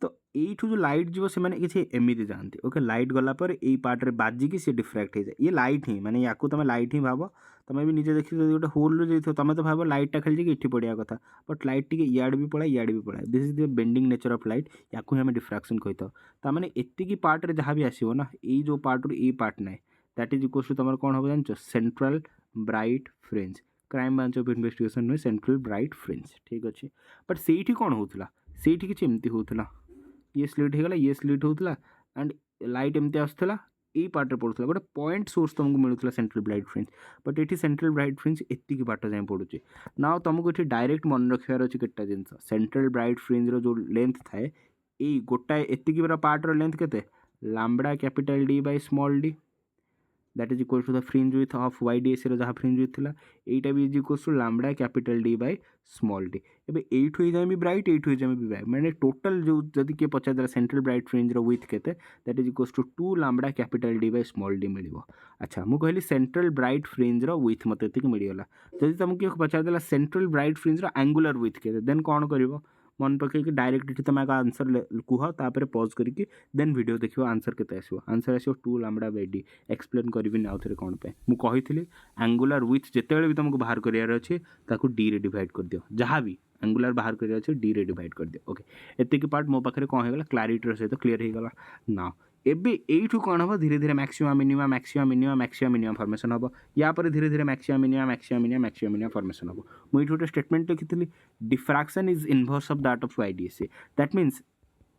तो यू जो लाइट जीव से मैंने किसी एमती जाती ओके लाइट गलापर यही पार्टे बाजिकी सी डिफ्राक्ट हो जाए ये लाइट ही मैंने या तुम लाइट ही भाव तुम भी निजे देखिए गोटे होल जाइए तुम तो भाव लाइटा खेल जाए इटी पड़ा कथा बट लाइट टी इयाड़े भी पड़ाए इयाड़े भी पड़ाए this is the bending nature of light या हमें डिफ्राक्शन कही था मैंने एतिकी पार्ट जहाँ भी आसो ना ये जो पार्ट ये पार्ट ना दैट इज इक्वल्स टू तुम कौन हम जान central bright fringe crime branch of investigation नुहे सेंट्रल ब्राइट फ्रिंज ठीक अच्छे बट से कौन होता से किसी एमती होता ये स्लिट होगा ये स्लिट होता एंड लाइट एमती आसला यही पार्टे पड़ूला गोटे पॉइंट सोर्स तुमको मिलूला सेंट्रल ब्राइट फ्रिंज बट ये सेंट्रल ब्राइट फ्रिंज एतिक बाट जाए पड़ुचे ना तुमको ये डायरेक्ट मन रखार अच्छे केटा जिनस सेंट्रल ब्राइट फ्रिंज रो जो लेंथ थाए यही गोटाए एतिक पार्टर लेंथ के lambda capital D by small d that is equal to the fringe width of YDSC रो जहाँ फ्रिंज विथ थिला एटा भी is equal to lambda capital D by small d एबे एट हो जाए भी ब्राइट एट हो जाए भी ब्राइट मैंने टोटल जो जदि किए पचार सेंट्रल ब्राइट फ्रिंज रो विथ केते that is equal to 2 lambda capital D by small d मिलिबो अच्छा मु कहली सेंट्रल ब्राइट फ्रिंज रो विथ मते एतिक मिलिगला जदि तुमको पचार देला सेंट्रल ब्राइट फ्रिंज रो एंगुलर विथ केते देन कौन करिवो मन पकईकि डायरेक्ट ये तुम आंसर कह तापर पज करके देन वीडियो देखो आंसर केते आसो आंसर आसो 2 लैम्बडा बाय डी एक्सप्लेन करी आउ थे कौन पे मुझे कही एंगुलर विथ जिते भी तुमको बाहर करार अच्छे ताकू डी रे डिवाइड कर दियो जहाँ भी एंगुलर बाहर करार अच्छे डी रे डिवाइड कर दियो ओके एतिक पार्ट मो पाखे कौन होगा क्लारिटी सहित क्लीयर होगा ना एबे एठू कौन हम धीरे धीरे मैक्सिमम मिनिमम फॉर्मेशन हम या पर धीरे धीरे मैक्सिमम फॉर्मेशन हम मुझे गोटे स्टेटमेंट लिखी diffraction is inverse of that of YDSC that means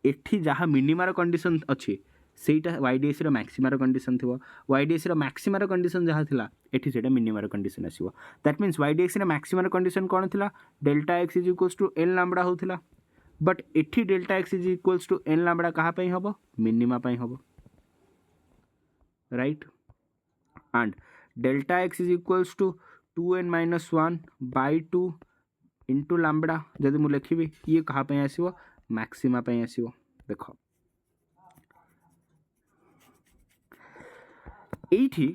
एठी जहाँ मिनिमार कंडीशन अच्छी सेटा YDSC रो मैक्सिमार कंडीशन थी YDSC रो मैक्सिमार कंडीशन जहाँ थिला एठी सेटा मिनिमार कंडीशन आसीबो दैट मीन्स YDSC रो मैक्सिमार कंडीशन कौन थिला delta x is equals to n lambda होथिला बट एठी delta x is equals to n lambda कहाँ पे हबो मिनिमा पे हबो right and delta x is equals to 2n - 1 by 2 into lambda जदि मु लिखिबी ये कहाँ पे आसीबो मैक्सिमा पे आसीबो देखो एठी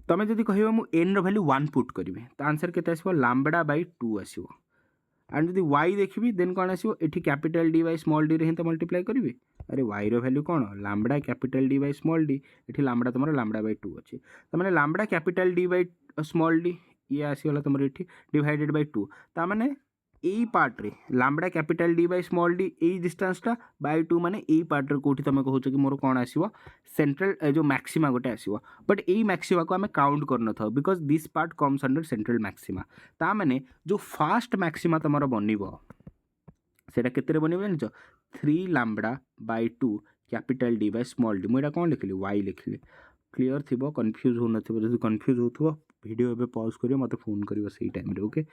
तमें जदि कह एन रैल्यू 1 पुट करेंगे तो आंसर के आसो लैम्बडा बाय 2 आसो एंड जब वाई देखी देन कौन आसो ये capital D by small D रे ही तो मल्टीप्लाई करी अरे वाई रो वैल्यू कौन lambda capital D by small D ये लैम्बडा तुम लैम्बडा बाय 2 अच्छे तो मैंने lambda capital D by small D ये आसीगला तुम ये डिवाइडेड बाय 2 तो मैंने यही पार्ट रे lambda capital D by small D यही डिस्टेंसटा बाय 2 माने यही पार्ट रे कोठी तुम कहूछ कि मोर कौन आसीबो सेंट्रल जो मैक्सिमा गोटे आसीबो बट यही मैक्सिमा को आम काउंट कर न because this part comes under central maxima ता माने जो फास्ट मैक्सिमा तुम बनइबो सेटा केते बनइबो जानिछ 3 lambda by 2 capital D by small d मुझे कौन लिखली वाई लिखली क्लीयर थी कन्फ्यूज हो नथिबो कन्फ्यूज हो वीडियो एबे पॉज करियो मते फोन करियो सही टाइम रे ओके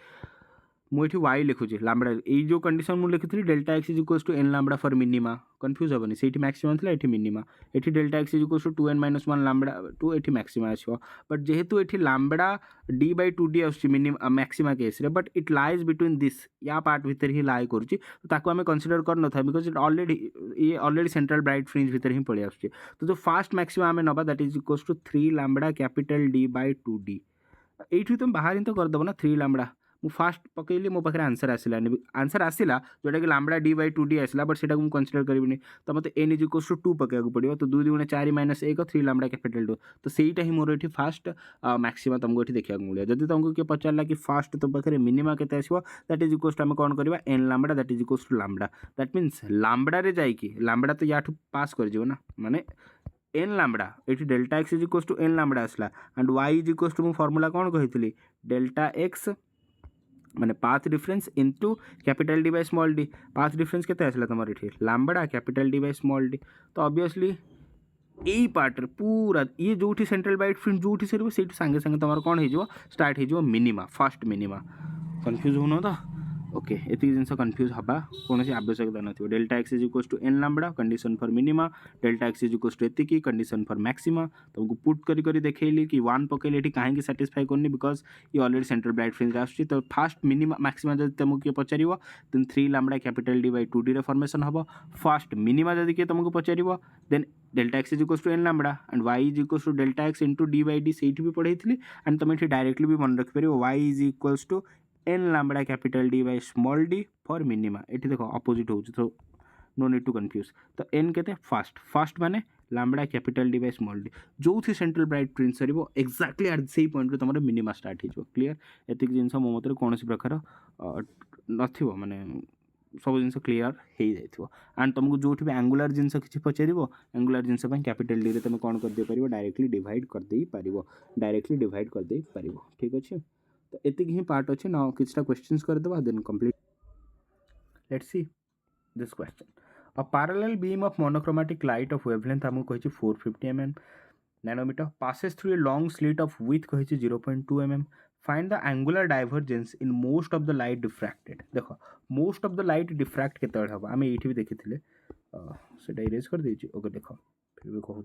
मुझे वाई लिखुची लैम्बडा ये जो कंडीशन मुझे लिखी delta x is equals to n lambda for minima confuse हेनी से मैक्सिमम था ये मिनिमा ये delta x is equals to 2n - 1 lambda 2 ये मैक्सिमा आसो बट जेहेतु ये लैम्बडा d बाय 2d आस मैक्सिमा केस रे but it lies between this या पार्ट भितर ही लाई करुच्ची ताको आम कनसीडर कर न because it already central bright fringe भितर ही पड़े आस तो जो फास्ट मैक्सिमा आम नवा that is equals to 3 lambda capital d by 2d ये तुम बाहर ही तो करदेव ना 3 लैम्बडा मु फास्ट पकईली मो पाखे आंसर आसला जोटा कि लैम्बडा d बाय 2d आसला बट सेटा मुझे कनसीडर करी तो मतलब n इज इक्वल्स टू 2 पकड़ा पड़ो तो 2 × 4 - 1 3 लैम्बडा कैपिटल 2 तो सहीटा ही मोर ये फास्ट मैक्सिमा तुमको ये देखा मिले जब तुमको किए पचारा कि फास्ट तो पाखे मिनिमा के आसो दैट इज इक्वल्स टू आम कौन करवा n lambda that is equals to lambda that means lambda रे जाइए लैम्बडा तो या पास कर ना माने n लैम्बडा ये delta x is equals to n lambda आसला and y is equals to formula कौन कही डेल्टा x माने path difference into capital D by small d path difference केते आसला तुम ये lambda capital D by small d तो obviously यही पार्ट पूरा ये जो सेंट्रल ब्राइट फ्रिंज जो सर से सांगे सांगे तुम कौन हो स्टार्ट हो मिनिमा फर्स्ट मिनिमा कन्फ्यूज हो तो ओके एति जिन कन्फ्यूज हवा कौन आवश्यकता ना delta x is equals to n lambda condition for minima delta x is equals to एतिकी कंडीशन फॉर मैक्सिमा तुमको पुट करी देखली कि वन पकड़े ये कहीं साटिस्फाई करनी बिकज ये ऑलरेडी सेंट्रल ब्राइट फ्रिंज आसूँ तो फास्ट मिनिमा मैक्सिमा जब तुमको किए पचार then 3 lambda capital D by 2d रे फॉर्मेशन हम फास्ट मिनिमा जब किए तुमको पचार then delta x is equals to n lambda and y is equals to delta x into D by d से भी पढ़ाई एंड तुम ये डायरेक्टली भी मन रखिपर y is equals to n lambda capital D by small d for minima ये देखो अपोजिट हो तो नो नीड टू कन्फ्यूज तो एन के फास्ट फास्ट माने lambda capital D by small d जो थी सेंट्रल ब्राइट फ्रिंज सर एक्जाक्टली एट से पॉइंट तुम मिनिमा स्टार्ट हो क्लीयर एतिक जिन मो मत कौन प्रकार नथिबो माने सब जिन क्लीयर हो जाइए एंड तुमको जो भी एंगुलर जिन किसी पचार एंगुलर जिन कैपिटल डी रे तुम कौन कर दे पार डायरेक्टली डिवाइड कर दे पार डायरेक्टली डिवाइड कर दे पार ठीक अच्छे तो एतिक ही पार्ट अच्छे ना किछटा क्वेश्चंस कर देबा then complete let's see this question a parallel beam of monochromatic light of wavelength हमको कहिछि 450 mm nanometre passes through a long slit of width कहिछि 0.2 mm find the angular divergence in most of the light diffracted देखो most of the light diffract केते हम आम ये भी देखी से इरेज कर दीजिए ओके देखो फिर भी कहूँ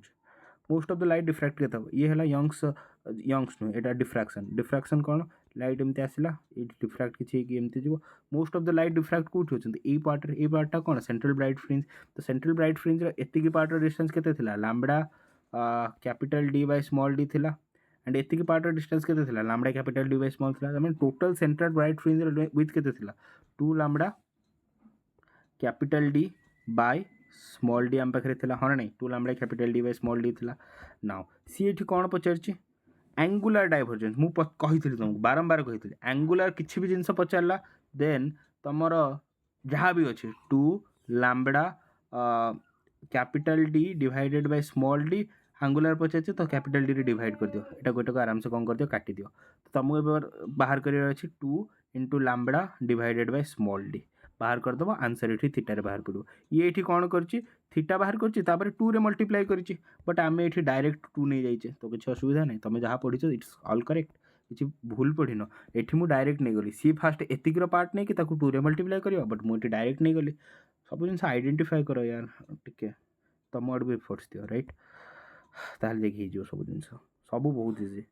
most of the light diffract के ये है यंग्स यंग्स नुह यहाँ डिफ्रैक्शन डिफ्रैक्शन कौन लाइट एमती आसला ये डिफ्रैक्ट किसी एमती जीव most of the light diffract कौट होती ये पार्टा कौन सेंट्रल ब्राइट फ्रिंज तो सेंट्रल ब्राइट फ्रिंज एति पार्ट डिस्टेंस केते थिला lambda capital D by small d थिला एंड एति पार्ट डिस्टेंस केते थिला lambda capital D by small थिला mean total central bright fringe width केते थिला 2 lambda capital D by small d आम पाखे हाँ नहीं 2 lambda capital D by small d थिला नाउ सी ये कौन पचार एंगुलर डाइवर्जेंस मु कही तुमको बारंबार कही एंगुलर किसी भी जिनस पचारा देन तुमर जहाँ भी अच्छे 2 lambda capital D divided by small d angular पचार तो कैपिटल डी रे डिवाइड कर दियो एटा गोटे आराम से कौन कर दियो काटी दियो तो तुमको बाहर कर 2 into lambda divided by small D बाहर करदेव आंसर ये थीटार बाहर पड़ो ये कौन कर थीटा बाहर कर 2 रे मल्टीप्लाई कर बट आम ये डायरेक्ट 2 नहीं जाइए तो किसी असुविधा नहीं तुम जहाँ पढ़ी इट्स ऑल करेक्ट किसी भूल पढ़िन ये मुझे डायरेक्ट नहीं गली सी फास्ट एतिक पार्ट नहीं कि 2 रे मल्टीप्लाई कर बट मुझे डायरेक्ट नहीं गली सब जिन आइडेंटिफाई कर यार टिके तुम आड़ भी एफर्ट्स दियो राइट ताल देखिए सब जिन सब बहुत इजी